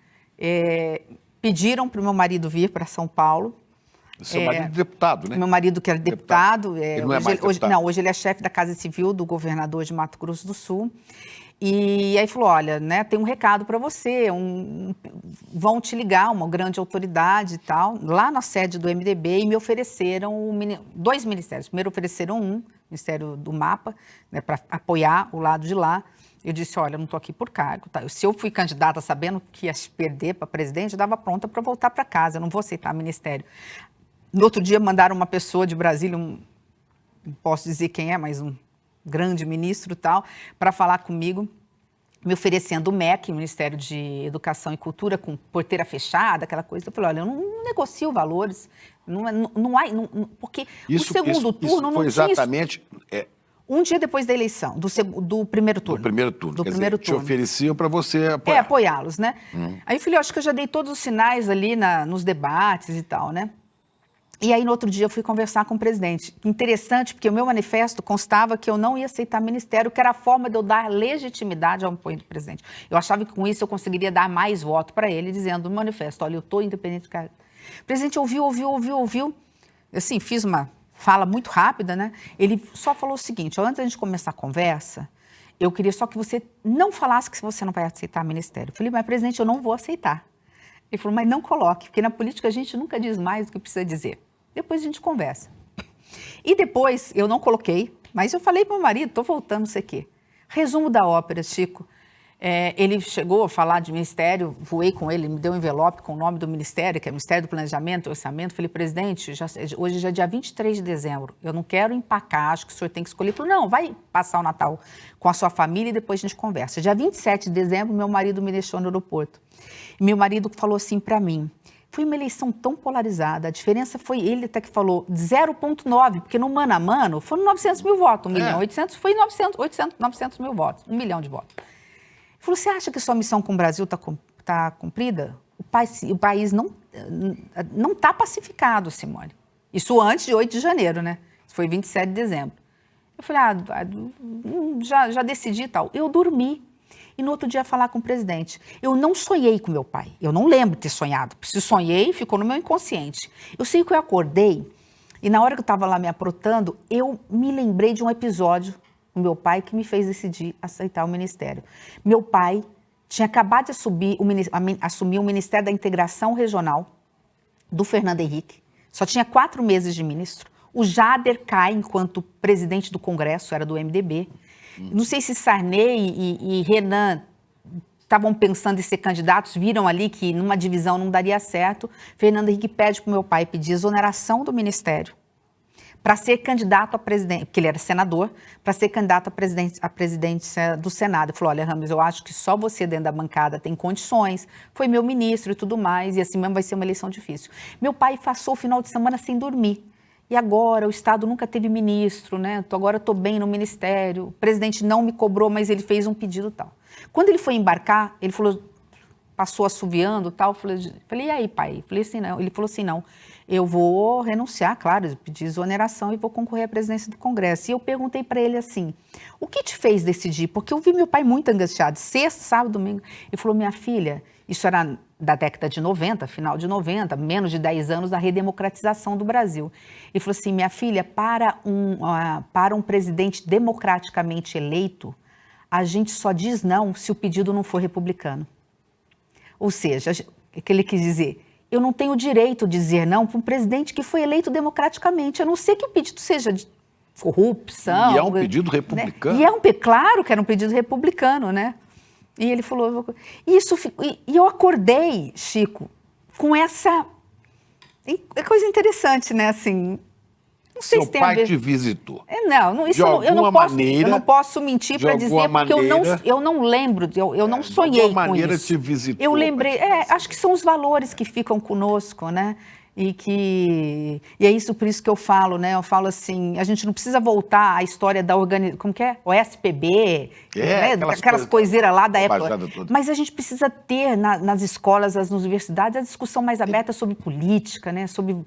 pediram para o meu marido vir para São Paulo. Seu marido é deputado, né? Meu marido que era deputado. Ele não é mais deputado? Hoje ele é chefe da Casa Civil do governador de Mato Grosso do Sul. E aí falou, olha, né, tem um recado para você, vão te ligar, uma grande autoridade e tal, lá na sede do MDB, e me ofereceram 2 ministérios. Primeiro ofereceram um, Ministério do MAPA, né, para apoiar o lado de lá. Eu disse, olha, eu não estou aqui por cargo. Tá? Se eu fui candidata sabendo que ia perder para presidente, eu estava pronta para voltar para casa, eu não vou aceitar ministério. No outro dia mandaram uma pessoa de Brasília, não posso dizer quem é, mas um grande ministro e tal, para falar comigo, me oferecendo o MEC, o Ministério de Educação e Cultura, com porteira fechada, aquela coisa. Eu falei, olha, eu não negocio valores, porque o segundo turno não foi exatamente... Um dia depois da eleição, do primeiro turno. Do primeiro turno. Do primeiro turno. Te ofereciam para você apoiar. Apoiá-los, né? Aí eu falei, acho que eu já dei todos os sinais ali nos debates e tal, né? E aí, no outro dia, eu fui conversar com o presidente. Interessante, porque o meu manifesto constava que eu não ia aceitar ministério, que era a forma de eu dar legitimidade ao apoio do presidente. Eu achava que com isso eu conseguiria dar mais voto para ele, dizendo no manifesto, olha, eu estou independente do cara. O presidente ouviu. Eu, assim, fiz uma fala muito rápida, né? Ele só falou o seguinte, antes da gente começar a conversa, eu queria só que você não falasse que você não vai aceitar ministério. Eu falei, mas presidente, eu não vou aceitar. Ele falou, mas não coloque, porque na política a gente nunca diz mais do que precisa dizer. Depois a gente conversa. E depois, eu não coloquei, mas eu falei para o meu marido, estou voltando, não sei o quê. Resumo da ópera, Chico. Ele chegou a falar de ministério, voei com ele, me deu um envelope com o nome do ministério, que é o Ministério do Planejamento e Orçamento. Falei, presidente, hoje já é dia 23 de dezembro, eu não quero empacar, acho que o senhor tem que escolher. Ele falou, não, vai passar o Natal com a sua família e depois a gente conversa. Dia 27 de dezembro, meu marido me deixou no aeroporto. E meu marido falou assim para mim, foi uma eleição tão polarizada, a diferença foi, ele até que falou 0,9, porque no mano a mano foram 900 mil votos, 1.800.000, foi 900 mil votos, 1 milhão de votos. Ele falou, você acha que sua missão com o Brasil está cumprida? O país não está pacificado, Simone. Isso antes de 8 de janeiro, né? Foi 27 de dezembro. Eu falei, já decidi e tal. Eu dormi. E no outro dia falar com o presidente. Eu não sonhei com meu pai. Eu não lembro de ter sonhado. Se sonhei, ficou no meu inconsciente. Eu sei que eu acordei e na hora que eu estava lá me aprontando, eu me lembrei de um episódio do meu pai que me fez decidir aceitar o ministério. Meu pai tinha acabado de assumir o Ministério da Integração Regional do Fernando Henrique. Só tinha 4 meses de ministro. O Jader cai enquanto presidente do Congresso, era do MDB. Não sei se Sarney e Renan estavam pensando em ser candidatos, viram ali que numa divisão não daria certo. Fernando Henrique pede para o meu pai pedir exoneração do ministério para ser candidato a presidente, porque ele era senador, para ser candidato a presidência do Senado. Ele falou, olha, Ramos, eu acho que só você dentro da bancada tem condições, foi meu ministro e tudo mais, e assim mesmo vai ser uma eleição difícil. Meu pai passou o final de semana sem dormir. E agora o Estado nunca teve ministro, né? Agora estou bem no ministério. O presidente não me cobrou, mas ele fez um pedido tal. Quando ele foi embarcar, ele falou, passou assoviando tal. Falei, e aí, pai? Falei assim, não. Ele falou assim, não, eu vou renunciar, claro, pedir exoneração e vou concorrer à presidência do Congresso. E eu perguntei para ele assim, o que te fez decidir? Porque eu vi meu pai muito angustiado, sexta, sábado, domingo. Ele falou, minha filha, isso era da década de 90, final de 90, menos de 10 anos da redemocratização do Brasil. Ele falou assim, minha filha, para um presidente democraticamente eleito, a gente só diz não se o pedido não for republicano. Ou seja, o que ele quis dizer? Eu não tenho o direito de dizer não para um presidente que foi eleito democraticamente, a não ser que o pedido seja de corrupção. E é um pedido republicano. Né? Claro que era um pedido republicano, né? E ele falou, e eu acordei, Chico, com essa coisa interessante, né? Assim, não sei se tem a ver. Seu pai te visitou. Eu não posso mentir para dizer, porque eu não lembro, eu não sonhei com isso. De alguma maneira te visitou. Eu lembrei, acho que são os valores que ficam conosco, né? E é isso, por isso que eu falo, né? Eu falo assim, a gente não precisa voltar à história da organização, como que é? O SPB, né? Aquelas coiseiras lá da época. Mas a gente precisa ter nas escolas, nas universidades, a discussão mais aberta sobre política, né? Sobre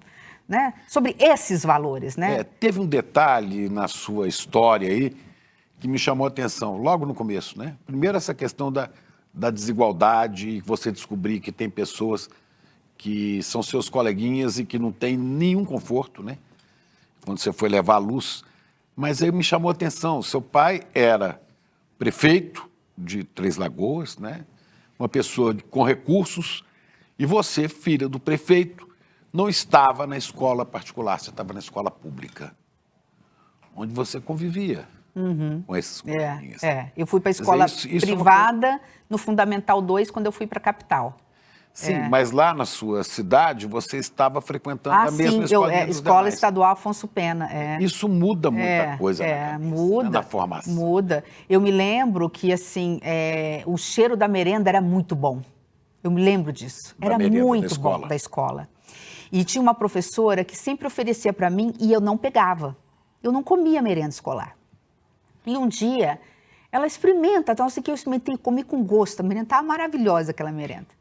esses valores, né? Teve um detalhe na sua história aí que me chamou a atenção, logo no começo, né? Primeiro, essa questão da desigualdade, e você descobrir que tem pessoas que são seus coleguinhas e que não tem nenhum conforto, né? Quando você foi levar a luz. Mas aí me chamou a atenção, seu pai era prefeito de Três Lagoas, né? Uma pessoa com recursos, e você, filha do prefeito, não estava na escola particular, você estava na escola pública, onde você convivia com esses coleguinhas. Eu fui para a escola privada no Fundamental 2 quando eu fui para a capital. Sim, mas lá na sua cidade você estava frequentando a mesma escola. Escola Estadual Afonso Pena. Isso muda muita coisa na cabeça, muda, na formação. Muda. Eu me lembro que assim, o cheiro da merenda era muito bom. Eu me lembro disso. Era muito bom da escola. E tinha uma professora que sempre oferecia para mim e eu não pegava. Eu não comia merenda escolar. E um dia, ela experimenta, então assim que eu experimentei e comi com gosto. A merenda estava maravilhosa, aquela merenda.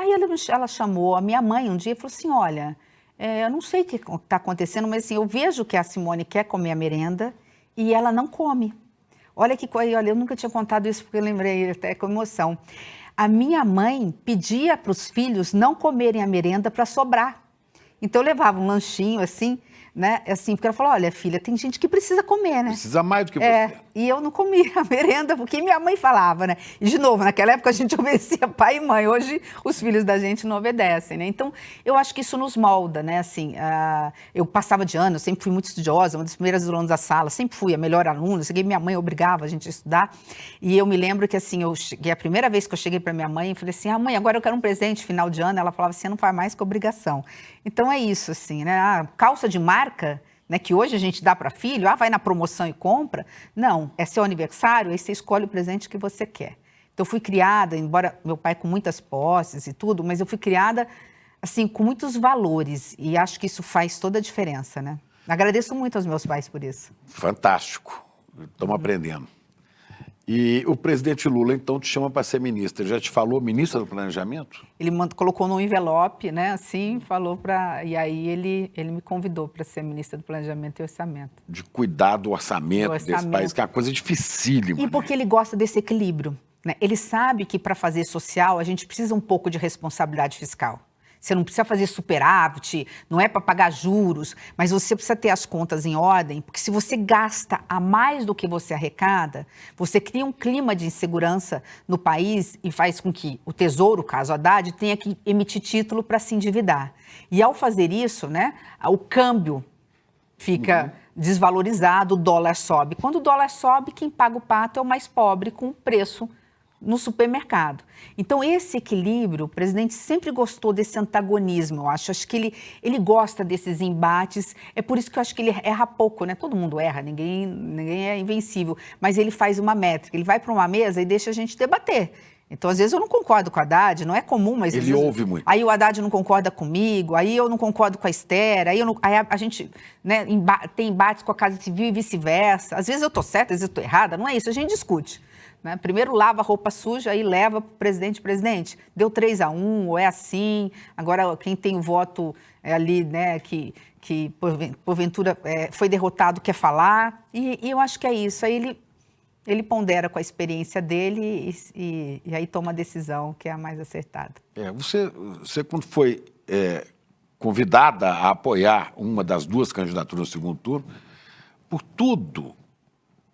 Aí ela chamou a minha mãe um dia e falou assim, olha, eu não sei o que está acontecendo, mas assim, eu vejo que a Simone quer comer a merenda e ela não come. Olha que coisa, olha, eu nunca tinha contado isso porque eu lembrei até com emoção. A minha mãe pedia para os filhos não comerem a merenda para sobrar. Então eu levava um lanchinho assim, né? Assim, porque ela falou, olha, filha, tem gente que precisa comer, né? Precisa mais do que você. E eu não comia a merenda, porque minha mãe falava, né? E, de novo, naquela época a gente obedecia pai e mãe, hoje os filhos da gente não obedecem, né? Então, eu acho que isso nos molda, né? Assim, eu passava de ano, eu sempre fui muito estudiosa, uma das primeiras alunas da sala, sempre fui a melhor aluna, minha mãe obrigava a gente a estudar, e eu me lembro que, assim, a primeira vez que eu cheguei para minha mãe, eu falei assim, mãe, agora eu quero um presente final de ano, ela falava assim, não faz mais que obrigação. Então, é isso, assim, né? Calça de marca, né, que hoje a gente dá para filho, vai na promoção e compra. Não, é seu aniversário, aí você escolhe o presente que você quer. Então, eu fui criada, embora meu pai com muitas posses e tudo, mas eu fui criada, assim, com muitos valores, e acho que isso faz toda a diferença, né? Agradeço muito aos meus pais por isso. Fantástico, estamos aprendendo. E o presidente Lula, então, te chama para ser ministra. Ele já te falou ministra do Planejamento? Ele colocou num envelope, né, assim, falou para... E aí ele me convidou para ser ministra do Planejamento e Orçamento. De cuidar do orçamento desse país, que é uma coisa dificílima. E porque ele gosta desse equilíbrio, né? Ele sabe que para fazer social a gente precisa um pouco de responsabilidade fiscal. Você não precisa fazer superávit, não é para pagar juros, mas você precisa ter as contas em ordem, porque se você gasta a mais do que você arrecada, você cria um clima de insegurança no país e faz com que o Tesouro, caso Haddad, tenha que emitir título para se endividar. E ao fazer isso, né, o câmbio fica desvalorizado, o dólar sobe. Quando o dólar sobe, quem paga o pato é o mais pobre com o preço no supermercado. Então, esse equilíbrio, o presidente sempre gostou desse antagonismo, eu acho. Acho que ele gosta desses embates, é por isso que eu acho que ele erra pouco, né? Todo mundo erra, ninguém é invencível, mas ele faz uma métrica, ele vai para uma mesa e deixa a gente debater. Então, às vezes eu não concordo com o Haddad, não é comum, mas... Ele ouve muito. Aí o Haddad não concorda comigo, aí eu não concordo com a Esther, aí a gente, né, tem embates com a Casa Civil e vice-versa. Às vezes eu estou certa, às vezes eu estou errada, não é isso, a gente discute. Né? Primeiro lava a roupa suja, aí leva para o presidente, deu 3-1, ou é assim, agora quem tem o voto ali, né, que porventura foi derrotado, quer falar, e eu acho que é isso, aí ele pondera com a experiência dele e aí toma a decisão que é a mais acertada. Você quando foi convidada a apoiar uma das duas candidaturas no segundo turno, por tudo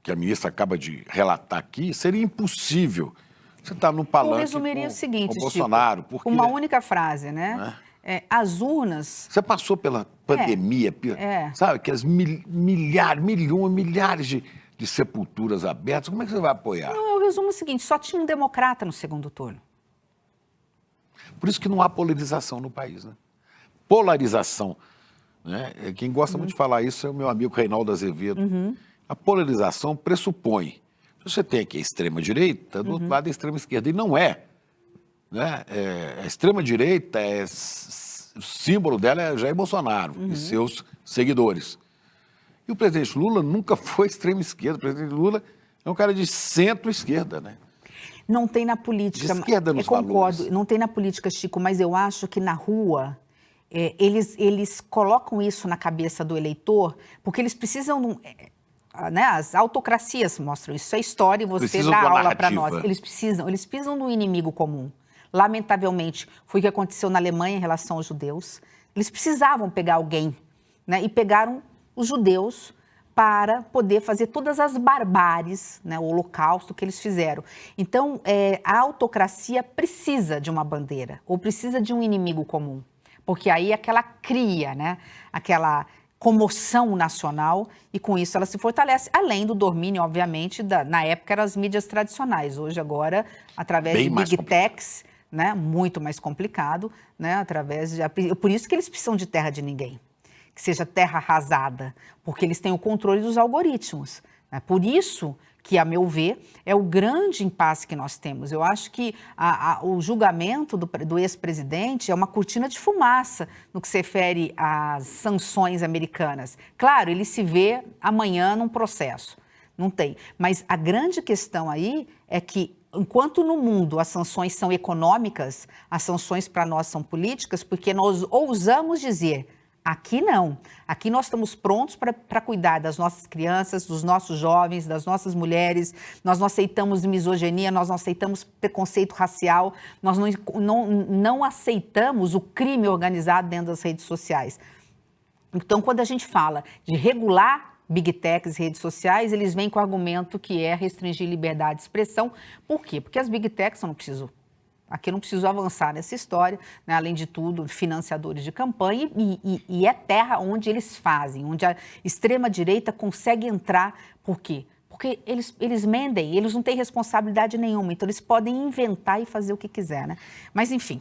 que a ministra acaba de relatar aqui, seria impossível você estar no palanque. Eu resumiria o seguinte, com Bolsonaro. Chico, porque, uma única frase, né? As urnas... Você passou pela pandemia, sabe? Que as milhares de sepulturas abertas, como é que você vai apoiar? Não, eu resumo o seguinte, só tinha um democrata no segundo turno. Por isso que não há polarização no país, né? Polarização, né? Quem gosta muito de falar isso é o meu amigo Reinaldo Azevedo. A polarização pressupõe. Você tem aqui a extrema-direita, do outro lado a extrema-esquerda. E não é. Né? A extrema-direita, o símbolo dela é Jair Bolsonaro e seus seguidores. E o presidente Lula nunca foi extrema-esquerda. O presidente Lula é um cara de centro-esquerda, né? Não tem na política. De esquerda nos concordo, valores. não tem na política, Chico, mas eu acho que na rua eles colocam isso na cabeça do eleitor porque eles precisam... Né, as autocracias mostram isso, é história e você dá aula para nós. Eles precisam do inimigo comum. Lamentavelmente, foi o que aconteceu na Alemanha em relação aos judeus. Eles precisavam pegar alguém, né, e pegaram os judeus para poder fazer todas as barbáries, né, o holocausto que eles fizeram. Então, a autocracia precisa de uma bandeira, ou precisa de um inimigo comum, porque aí aquela cria, né, aquela comoção nacional e com isso ela se fortalece, além do domínio, obviamente, na época eram as mídias tradicionais, hoje agora, através de big techs, né, muito mais complicado, né, por isso que eles precisam de terra de ninguém, que seja terra arrasada, porque eles têm o controle dos algoritmos, né, por isso que, a meu ver, é o grande impasse que nós temos. Eu acho que o julgamento do ex-presidente é uma cortina de fumaça no que se refere às sanções americanas. Claro, ele se vê amanhã num processo, não tem. Mas a grande questão aí é que, enquanto no mundo as sanções são econômicas, as sanções para nós são políticas, porque nós ousamos dizer... Aqui não. Aqui nós estamos prontos para cuidar das nossas crianças, dos nossos jovens, das nossas mulheres. Nós não aceitamos misoginia, nós não aceitamos preconceito racial, nós não aceitamos o crime organizado dentro das redes sociais. Então, quando a gente fala de regular big techs e redes sociais, eles vêm com o argumento que é restringir liberdade de expressão. Por quê? Porque as big techs, eu não preciso avançar nessa história, né? Além de tudo, financiadores de campanha e é terra onde eles fazem, onde a extrema-direita consegue entrar. Por quê? Porque eles mentem, eles não têm responsabilidade nenhuma, então eles podem inventar e fazer o que quiser, né? Mas, enfim,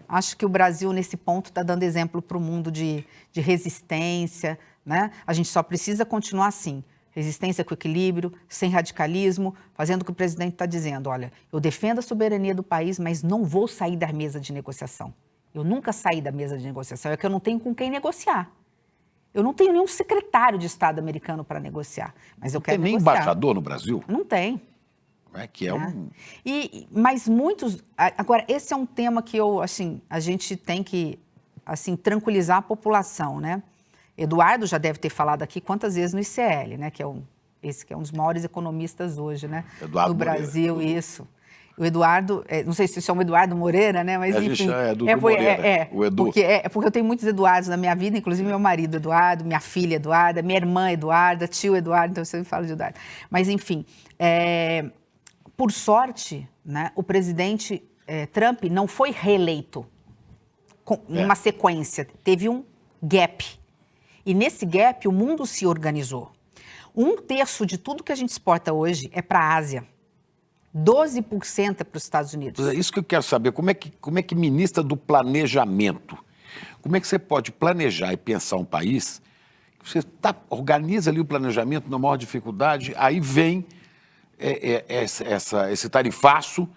acho que o Brasil, nesse ponto, está dando exemplo para o mundo de resistência, né? A gente só precisa continuar assim. Resistência com equilíbrio, sem radicalismo, fazendo o que o presidente está dizendo. Olha, eu defendo a soberania do país, mas não vou sair da mesa de negociação. Eu nunca saí da mesa de negociação, é que eu não tenho com quem negociar. Eu não tenho nenhum secretário de Estado americano para negociar, mas eu quero negociar. Tem nem embaixador no Brasil? Não tem. Que é um... Mas muitos... Agora, esse é um tema que a gente tem que, assim, tranquilizar a população, né? Eduardo já deve ter falado aqui quantas vezes no ICL, né? Esse que é um dos maiores economistas hoje, né? Eduardo do Moreira. Brasil, isso. O Eduardo, não sei se chama Eduardo Moreira, né? Mas enfim. Moreira, o Edu. Porque eu tenho muitos Eduardos na minha vida, inclusive meu marido Eduardo, minha filha Eduarda, minha irmã Eduarda, tio Eduardo, então você me fala de Eduardo. Mas enfim, por sorte, né, o presidente Trump não foi reeleito numa sequência, teve um gap. E nesse gap o mundo se organizou. 1/3 de tudo que a gente exporta hoje é para a Ásia. 12% é para os Estados Unidos. É isso que eu quero saber. Como é que ministra do planejamento? Como é que você pode planejar e pensar um país? Você organiza ali o planejamento na maior dificuldade, aí vem esse tarifaço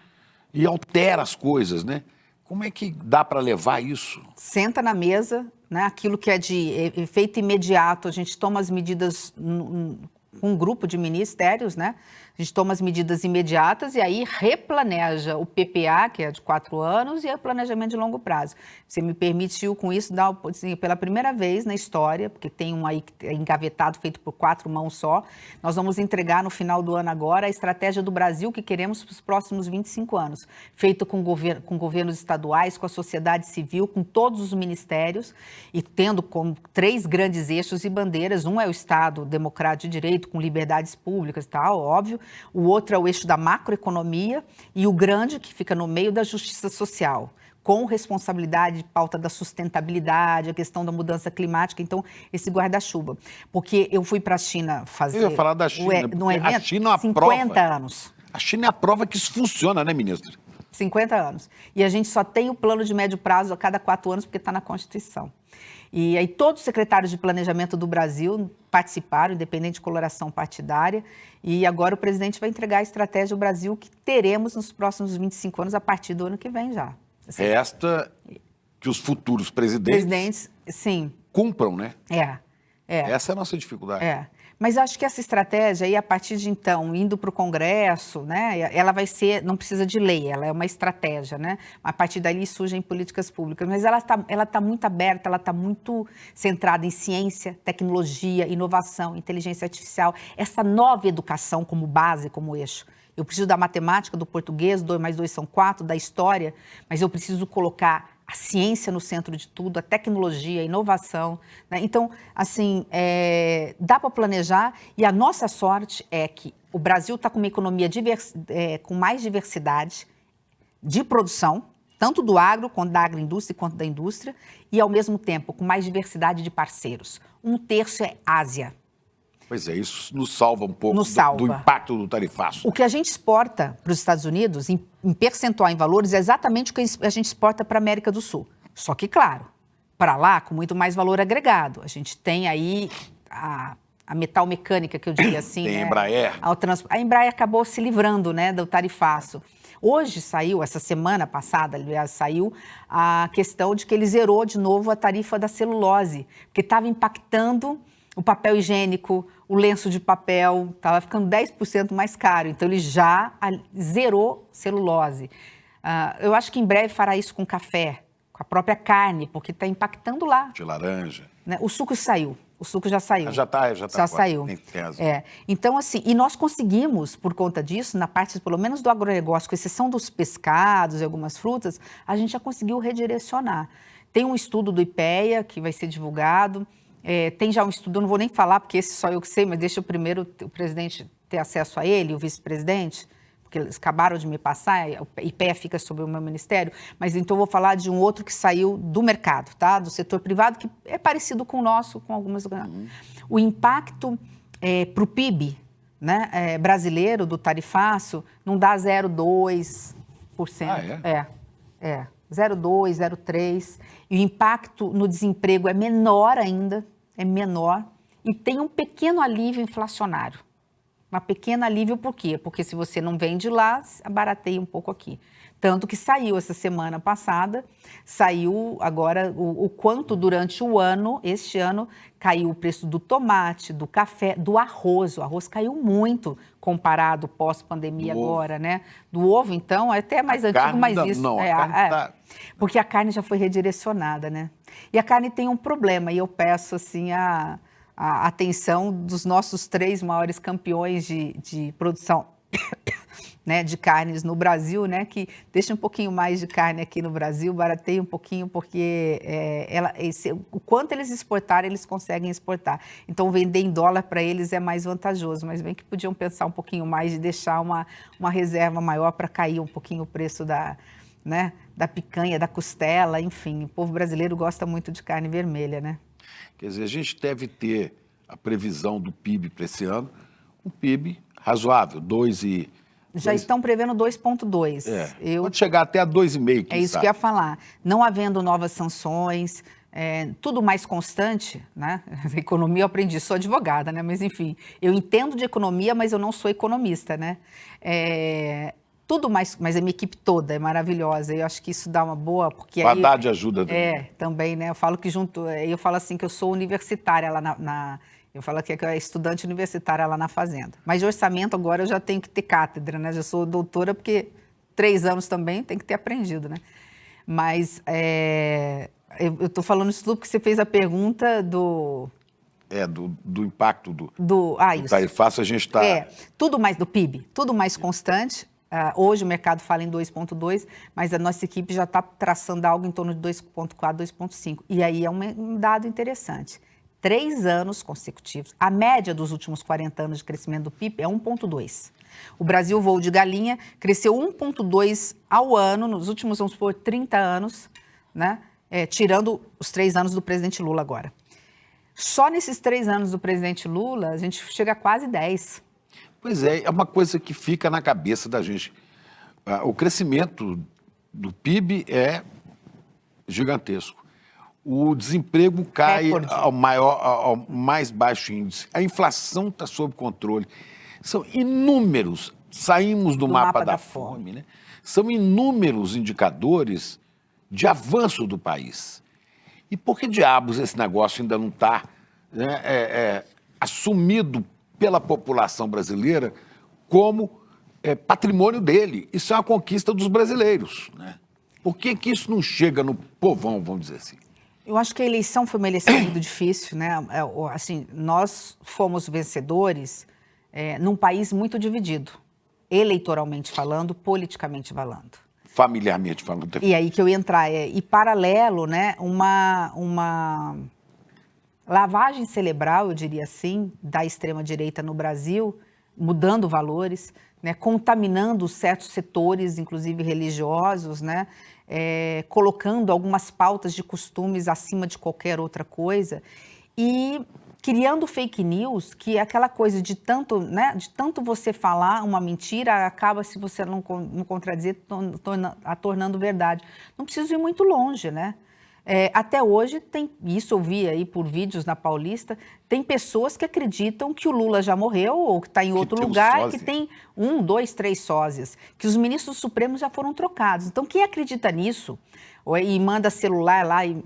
e altera as coisas, né? Como é que dá para levar isso? Senta na mesa, né? Aquilo que é de efeito imediato, a gente toma as medidas com um grupo de ministérios, né? A gente toma as medidas imediatas e aí replaneja o PPA, que é de 4 anos, e o planejamento de longo prazo. Você me permitiu, com isso, dar, assim, pela primeira vez na história, porque tem um aí engavetado, feito por 4 mãos só, nós vamos entregar no final do ano agora a estratégia do Brasil que queremos para os próximos 25 anos, feito com governos estaduais, com a sociedade civil, com todos os ministérios, e tendo como 3 grandes eixos e bandeiras. Um é o Estado democrático de direito, com liberdades públicas e tal, óbvio. O outro é o eixo da macroeconomia e o grande, que fica no meio, da justiça social, com responsabilidade de pauta da sustentabilidade, a questão da mudança climática. Então, esse guarda-chuva. Porque eu fui para a China fazer... Eu ia falar da China, num evento, a China é 50 anos. A China é a prova que isso funciona, né, ministra? 50 anos. E a gente só tem o plano de médio prazo a cada 4 anos, porque está na Constituição. E aí todos os secretários de planejamento do Brasil participaram, independente de coloração partidária, e agora o presidente vai entregar a estratégia do Brasil que teremos nos próximos 25 anos, a partir do ano que vem já. Assim, resta que os futuros presidentes sim, cumpram, né? Essa é a nossa dificuldade. Mas acho que essa estratégia aí, a partir de então, indo para o Congresso, né, ela vai ser, não precisa de lei, ela é uma estratégia, né? A partir dali surgem políticas públicas, mas ela tá muito aberta, ela está muito centrada em ciência, tecnologia, inovação, inteligência artificial, essa nova educação como base, como eixo. Eu preciso da matemática, do português, 2 mais 2 são 4, da história, mas eu preciso colocar a ciência no centro de tudo, a tecnologia, a inovação, né? Então, assim, dá para planejar, e a nossa sorte é que o Brasil está com uma economia com mais diversidade de produção, tanto do agro, quanto da agroindústria, quanto da indústria, e ao mesmo tempo com mais diversidade de parceiros. 1/3 é Ásia. Pois é, isso nos salva um pouco do impacto do tarifaço. O que a gente exporta para os Estados Unidos, em percentual, em valores, é exatamente o que a gente exporta para a América do Sul. Só que, claro, para lá, com muito mais valor agregado. A gente tem aí a metal mecânica, que eu diria assim. Tem, né? A Embraer. A Embraer acabou se livrando, né, do tarifaço. Hoje saiu, essa semana passada, aliás, saiu a questão de que ele zerou de novo a tarifa da celulose, que estava impactando o papel higiênico, o lenço de papel, estava ficando 10% mais caro. Então, ele já zerou celulose. Eu acho que em breve fará isso com café, com a própria carne, porque está impactando lá. De laranja. Né? O suco saiu. O suco já saiu. Já saiu. Então, assim, e nós conseguimos, por conta disso, na parte, pelo menos do agronegócio, com exceção dos pescados e algumas frutas, a gente já conseguiu redirecionar. Tem um estudo do IPEA que vai ser divulgado. Tem já um estudo, eu não vou nem falar, porque esse só eu que sei, mas deixa primeiro o presidente ter acesso a ele, o vice-presidente, porque eles acabaram de me passar, o IPEA fica sobre o meu ministério, mas então eu vou falar de um outro que saiu do mercado, tá? Do setor privado, que é parecido com o nosso, com algumas... O impacto para o PIB, né, brasileiro, do tarifaço, não dá 0,2%. 0,2%, 0,3%. E o impacto no desemprego é menor ainda, e tem um pequeno alívio inflacionário. Um pequeno alívio por quê? Porque se você não vende lá, abarateia um pouco aqui. Tanto que saiu essa semana passada, saiu agora o quanto durante o ano, este ano, caiu o preço do tomate, do café, do arroz. O arroz caiu muito comparado pós-pandemia agora, né? Do ovo, então, é até mais antigo, mas isso. Não, porque a carne já foi redirecionada, né? E a carne tem um problema, e eu peço, assim, a atenção dos nossos 3 maiores campeões de produção né, de carnes no Brasil, né, que deixa um pouquinho mais de carne aqui no Brasil, barateia um pouquinho, porque o quanto eles exportarem, eles conseguem exportar. Então, vender em dólar para eles é mais vantajoso, mas bem que podiam pensar um pouquinho mais de deixar uma reserva maior para cair um pouquinho o preço da picanha, da costela, enfim. O povo brasileiro gosta muito de carne vermelha, né? Quer dizer, a gente deve ter a previsão do PIB para esse ano, um PIB razoável, 2 Já estão prevendo 2,2. Pode chegar até a 2,5, É isso que eu ia falar. Não havendo novas sanções, tudo mais constante, né? A economia eu aprendi, sou advogada, né? Mas enfim, eu entendo de economia, mas eu não sou economista, né? Tudo mais, mas a minha equipe toda é maravilhosa. Eu acho que isso dá uma boa, porque o Haddad ajuda também. Também, né? Eu falo que eu falo assim que eu sou universitária lá eu falo que é estudante universitária lá na Fazenda. Mas de orçamento agora eu já tenho que ter cátedra, né? Já sou doutora, porque 3 anos também tem que ter aprendido, né? Mas eu estou falando isso tudo porque você fez a pergunta do impacto do isso. tarifaço, a gente está... tudo mais do PIB, tudo mais constante. Hoje o mercado fala em 2,2, mas a nossa equipe já está traçando algo em torno de 2,4, 2,5. E aí é um dado interessante. 3 anos consecutivos. A média dos últimos 40 anos de crescimento do PIB é 1,2. O Brasil, voo de galinha, cresceu 1,2 ao ano nos últimos, vamos supor, 30 anos, né? Tirando os 3 anos do presidente Lula agora. Só nesses 3 anos do presidente Lula, a gente chega a quase 10. Pois é uma coisa que fica na cabeça da gente. O crescimento do PIB é gigantesco. O desemprego cai ao mais baixo índice. A inflação está sob controle. São inúmeros, saímos do mapa da fome, né? São inúmeros indicadores de avanço do país. E por que diabos esse negócio ainda não está assumido pela população brasileira como patrimônio dele? Isso é uma conquista dos brasileiros, né? Por que isso não chega no povão, vamos dizer assim? Eu acho que a eleição foi uma eleição muito difícil, né? Assim, nós fomos vencedores num país muito dividido, eleitoralmente falando, politicamente falando. Familiarmente falando. E aí que eu ia entrar. E paralelo, né, uma lavagem cerebral, eu diria assim, da extrema-direita no Brasil, mudando valores, né, contaminando certos setores, inclusive religiosos, né, colocando algumas pautas de costumes acima de qualquer outra coisa e criando fake news, que é aquela coisa de tanto, né, de tanto você falar uma mentira, acaba, se você não contradizer, tornando verdade. Não preciso ir muito longe, né? Até hoje, isso eu vi aí por vídeos na Paulista, tem pessoas que acreditam que o Lula já morreu ou que está em outro lugar, que tem 1, 2, 3 sósias, que os ministros supremos já foram trocados. Então, quem acredita nisso e manda celular lá, e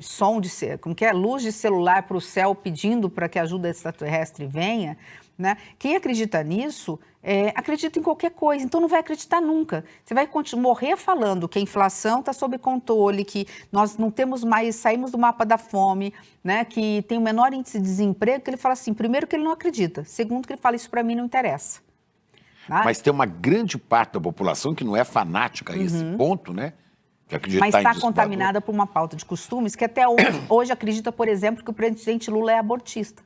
luz de celular para o céu pedindo para que a ajuda extraterrestre venha, né? Quem acredita nisso, acredita em qualquer coisa, então não vai acreditar nunca. Você vai morrer falando que a inflação está sob controle, que nós não temos mais, saímos do mapa da fome, né? Que tem o menor índice de desemprego, que ele fala assim, primeiro que ele não acredita, segundo que ele fala isso para mim não interessa. Mas tem uma grande parte da população que não é fanática a esse ponto, né? Mas está contaminada por uma pauta de costumes que até hoje acredita, por exemplo, que o presidente Lula é abortista.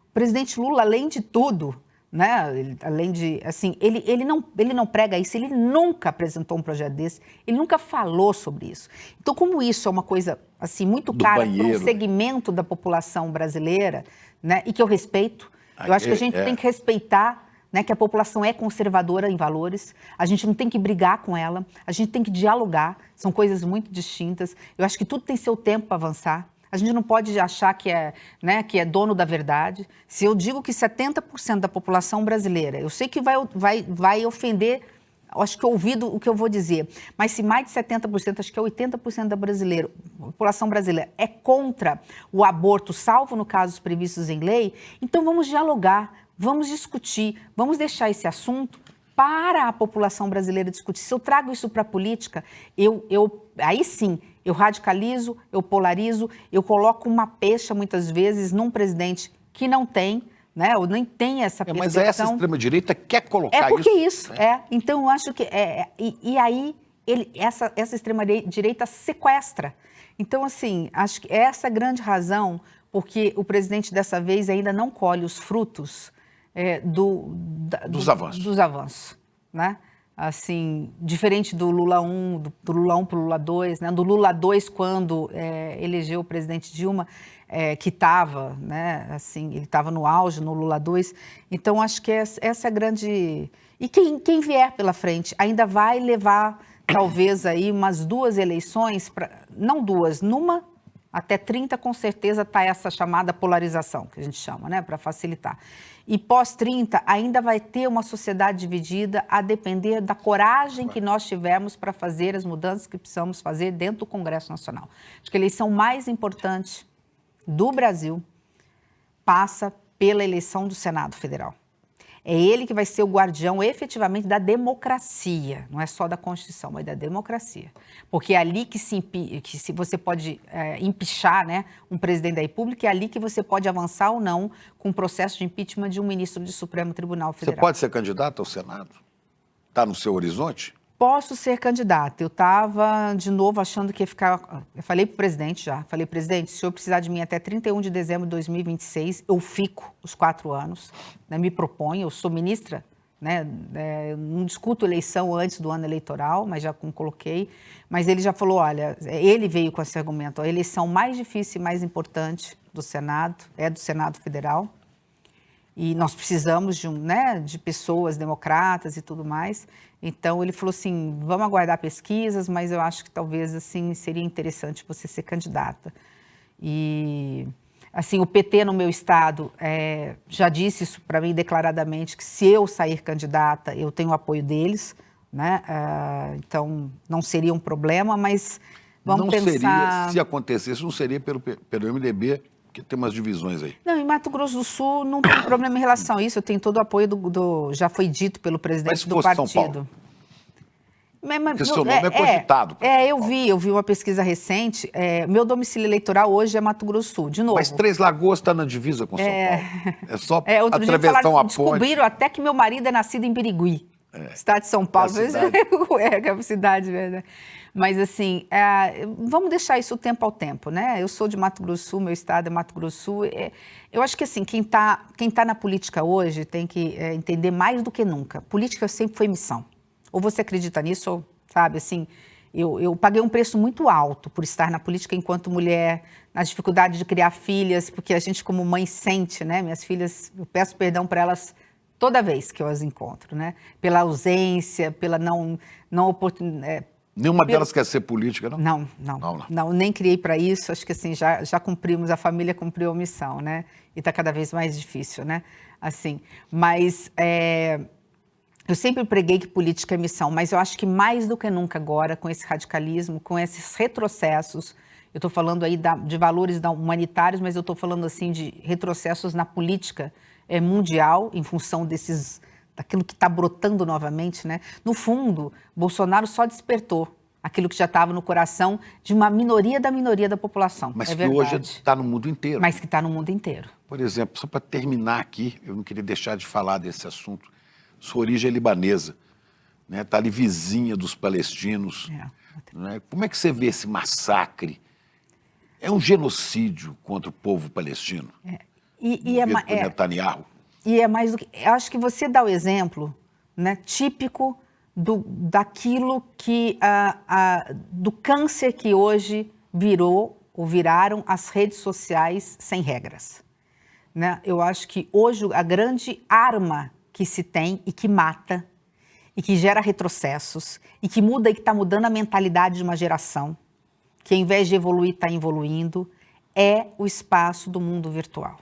O presidente Lula, além de tudo, né, além de, assim, ele não prega isso, ele nunca apresentou um projeto desse, ele nunca falou sobre isso. Então, como isso é uma coisa, assim, muito cara para um segmento da população brasileira, né, e que eu respeito, eu acho que a gente tem que respeitar, né, que a população é conservadora em valores, a gente não tem que brigar com ela, a gente tem que dialogar, são coisas muito distintas. Eu acho que tudo tem seu tempo para avançar. A gente não pode achar que é dono da verdade. Se eu digo que 70% da população brasileira, eu sei que vai ofender, acho que ouvido o que eu vou dizer, mas se mais de 70%, acho que é 80% da população brasileira é contra o aborto, salvo no caso os previstos em lei, então vamos dialogar, Vamos discutir, vamos deixar esse assunto para a população brasileira discutir. Se eu trago isso para a política, aí sim, eu radicalizo, eu polarizo, eu coloco uma pecha, muitas vezes, num presidente que não tem, né, ou nem tem essa percepção. Mas essa extrema-direita quer colocar isso. É porque isso, Então, eu acho que... E aí, essa extrema-direita sequestra. Então, assim, acho que essa é a grande razão porque o presidente, dessa vez, ainda não colhe os frutos dos avanços, né? Assim, diferente do Lula 1, do Lula 1 para o Lula 2, né? Do Lula 2, quando elegeu o presidente Dilma, que estava, né? Assim, ele estava no auge, no Lula 2. Então, acho que essa é a grande... E quem vier pela frente ainda vai levar, talvez, aí umas 2 eleições, não 2, numa... Até 30, com certeza, está essa chamada polarização, que a gente chama, né, para facilitar. E pós-30, ainda vai ter uma sociedade dividida a depender da coragem que nós tivermos para fazer as mudanças que precisamos fazer dentro do Congresso Nacional. Acho que a eleição mais importante do Brasil passa pela eleição do Senado Federal. É ele que vai ser o guardião, efetivamente, da democracia. Não é só da Constituição, mas da democracia. Porque é ali que se você pode empichar, né, um presidente da República, é ali que você pode avançar ou não com o processo de impeachment de um ministro do Supremo Tribunal Federal. Você pode ser candidato ao Senado? Está no seu horizonte? Posso ser candidata. Eu estava, de novo, achando que ia ficar... Eu falei para o presidente já. Falei, presidente, se o senhor precisar de mim até 31 de dezembro de 2026, eu fico os 4 anos. Né, me proponho, eu sou ministra, né, eu não discuto eleição antes do ano eleitoral, mas já coloquei. Mas ele já falou, olha, ele veio com esse argumento, a eleição mais difícil e mais importante do Senado é do Senado Federal. E nós precisamos de pessoas democratas e tudo mais. Então, ele falou assim, vamos aguardar pesquisas, mas eu acho que talvez assim, seria interessante você ser candidata. E, assim, o PT no meu estado já disse isso para mim declaradamente, que se eu sair candidata, eu tenho o apoio deles, né? Então, não seria um problema, mas vamos pensar... Se acontecesse, não seria pelo MDB, porque tem umas divisões aí. Não, em Mato Grosso do Sul não tem problema em relação a isso, eu tenho todo o apoio já foi dito pelo presidente do partido. São Paulo? Porque seu nome é cogitado. Eu vi uma pesquisa recente, meu domicílio eleitoral hoje é Mato Grosso do Sul, de novo. Mas Três Lagoas está na divisa com São Paulo. É só outro atravessar dia uma ponte. Descobriram até que meu marido é nascido em Birigui, estado de São Paulo. É a cidade, verdade. Mas, assim, vamos deixar isso tempo ao tempo, né? Eu sou de Mato Grosso do Sul, meu estado é Mato Grosso do Sul. Eu acho que, assim, quem tá na política hoje tem que entender mais do que nunca. Política sempre foi missão. Ou você acredita nisso, ou, sabe, assim, eu paguei um preço muito alto por estar na política enquanto mulher, na dificuldade de criar filhas, porque a gente, como mãe, sente, né? Minhas filhas, eu peço perdão para elas toda vez que eu as encontro, né? Pela ausência, pela não oportunidade. Nenhuma delas quer ser política, não? Não, nem criei para isso. Acho que assim, já cumprimos, a família cumpriu a missão, né? E está cada vez mais difícil, né? Assim, mas eu sempre preguei que política é missão, mas eu acho que mais do que nunca agora, com esse radicalismo, com esses retrocessos, eu estou falando aí de valores humanitários, mas eu estou falando assim de retrocessos na política mundial, em função daquilo que está brotando novamente, né? No fundo, Bolsonaro só despertou aquilo que já estava no coração de uma minoria da população. Mas que hoje está no mundo inteiro. Mas que está no mundo inteiro. Por exemplo, só para terminar aqui, eu não queria deixar de falar desse assunto. Sua origem é libanesa, né? Está ali vizinha dos palestinos. Né? Como é que você vê esse massacre? É um genocídio contra o povo palestino? Netanyahu. E é mais do que... Eu acho que você dá o exemplo, né, típico daquilo que... do câncer que hoje viraram as redes sociais sem regras. Né? Eu acho que hoje a grande arma que se tem e que mata, e que gera retrocessos, e que muda e que está mudando a mentalidade de uma geração, que ao invés de evoluir, está evoluindo, é o espaço do mundo virtual.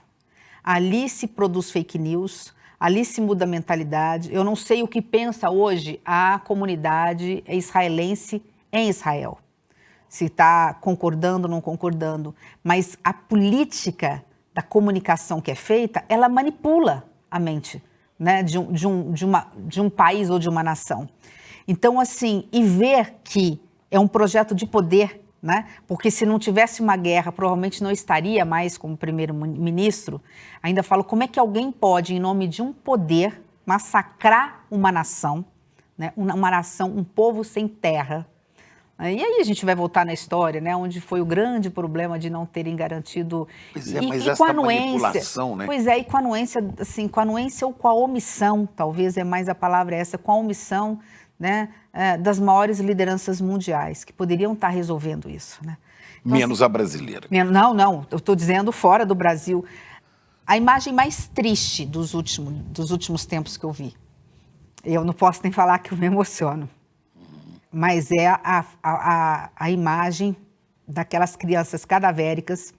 Ali se produz fake news, ali se muda a mentalidade. Eu não sei o que pensa hoje a comunidade israelense em Israel. Se está concordando ou não concordando. Mas a política da comunicação que é feita, ela manipula a mente, né, de um país ou de uma nação. Então, assim, e ver que é um projeto de poder, né? Porque se não tivesse uma guerra, provavelmente não estaria mais como primeiro-ministro. Ainda falo, como é que alguém pode, em nome de um poder, massacrar uma nação, né? Uma nação, um povo sem terra? E aí a gente vai voltar na história, né? Onde foi o grande problema de não terem garantido... Pois é, mas essa manipulação, né? Pois é, e com a anuência, assim, com a anuência ou com a omissão, talvez é mais a palavra essa, com a omissão, né, das maiores lideranças mundiais, que poderiam estar resolvendo isso, né? Então, menos assim, a brasileira. Não, eu estou dizendo fora do Brasil. A imagem mais triste dos últimos tempos que eu vi, eu não posso nem falar que eu me emociono, mas é a imagem daquelas crianças cadavéricas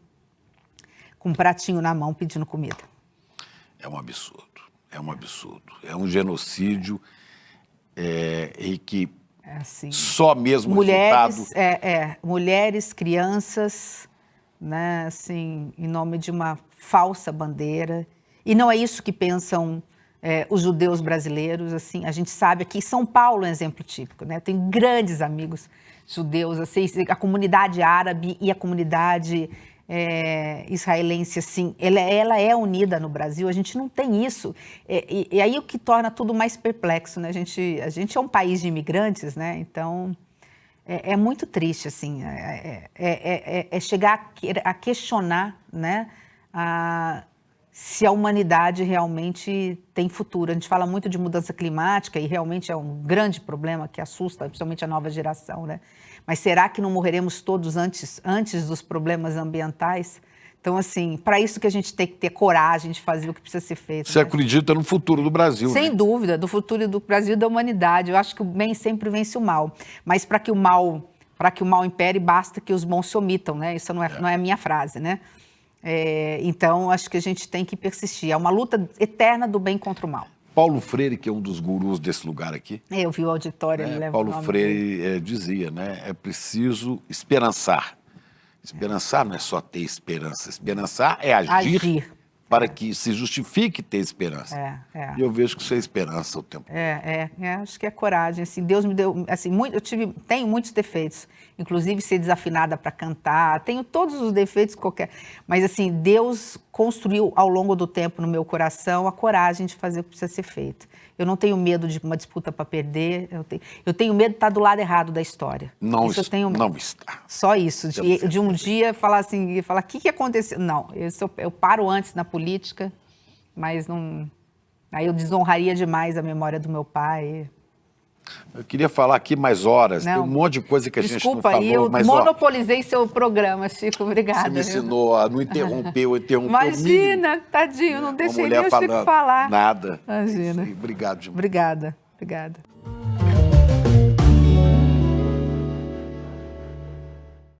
com um pratinho na mão pedindo comida. É um absurdo, é um absurdo. É um genocídio e que assim, só mesmo mulheres, mulheres, crianças, né, assim, em nome de uma falsa bandeira. E não é isso que pensam os judeus brasileiros. Assim, a gente sabe aqui, São Paulo é um exemplo típico, né? Eu tenho grandes amigos judeus, assim, a comunidade árabe e a comunidade israelense, assim, ela é unida no Brasil, a gente não tem isso. E aí o que torna tudo mais perplexo, né? A gente é um país de imigrantes, né? Então, é muito triste, assim, chegar a questionar, né? Se a humanidade realmente tem futuro. A gente fala muito de mudança climática e realmente é um grande problema que assusta, principalmente a nova geração, né? Mas será que não morreremos todos antes dos problemas ambientais? Então, assim, para isso que a gente tem que ter coragem de fazer o que precisa ser feito. Você acredita no futuro do Brasil, Sem né? dúvida, do futuro do Brasil e da humanidade. Eu acho que o bem sempre vence o mal. Mas para que o mal impere, basta que os bons se omitam, né? Isso não é a minha frase, né? Então, acho que a gente tem que persistir. É uma luta eterna do bem contra o mal. Paulo Freire, que é um dos gurus desse lugar aqui. Eu vi o auditório, ele leva Paulo Freire dizia, né? É preciso esperançar. Esperançar não é só ter esperança. Esperançar é agir. Para que se justifique ter esperança. E eu vejo que isso é esperança o tempo. Acho que é coragem. Assim, Deus me deu, assim, tenho muitos defeitos, inclusive ser desafinada para cantar, tenho todos os defeitos qualquer, mas assim, Deus construiu ao longo do tempo no meu coração a coragem de fazer o que precisa ser feito. Eu não tenho medo de uma disputa para perder, eu tenho medo de estar do lado errado da história. Não está. Só isso, de um dia falar assim, o que aconteceu? Não, eu paro antes na política, mas não... Aí eu desonraria demais a memória do meu pai. Eu queria falar aqui mais horas, tem um monte de coisa que a gente não falou. Desculpa, eu monopolizei seu programa, Chico, obrigada. Você me ensinou a não interromper, eu interrompi o mínimo. Imagina, tadinho, não deixei nem o Chico falar. Nada. Imagina. Obrigado demais. Obrigada.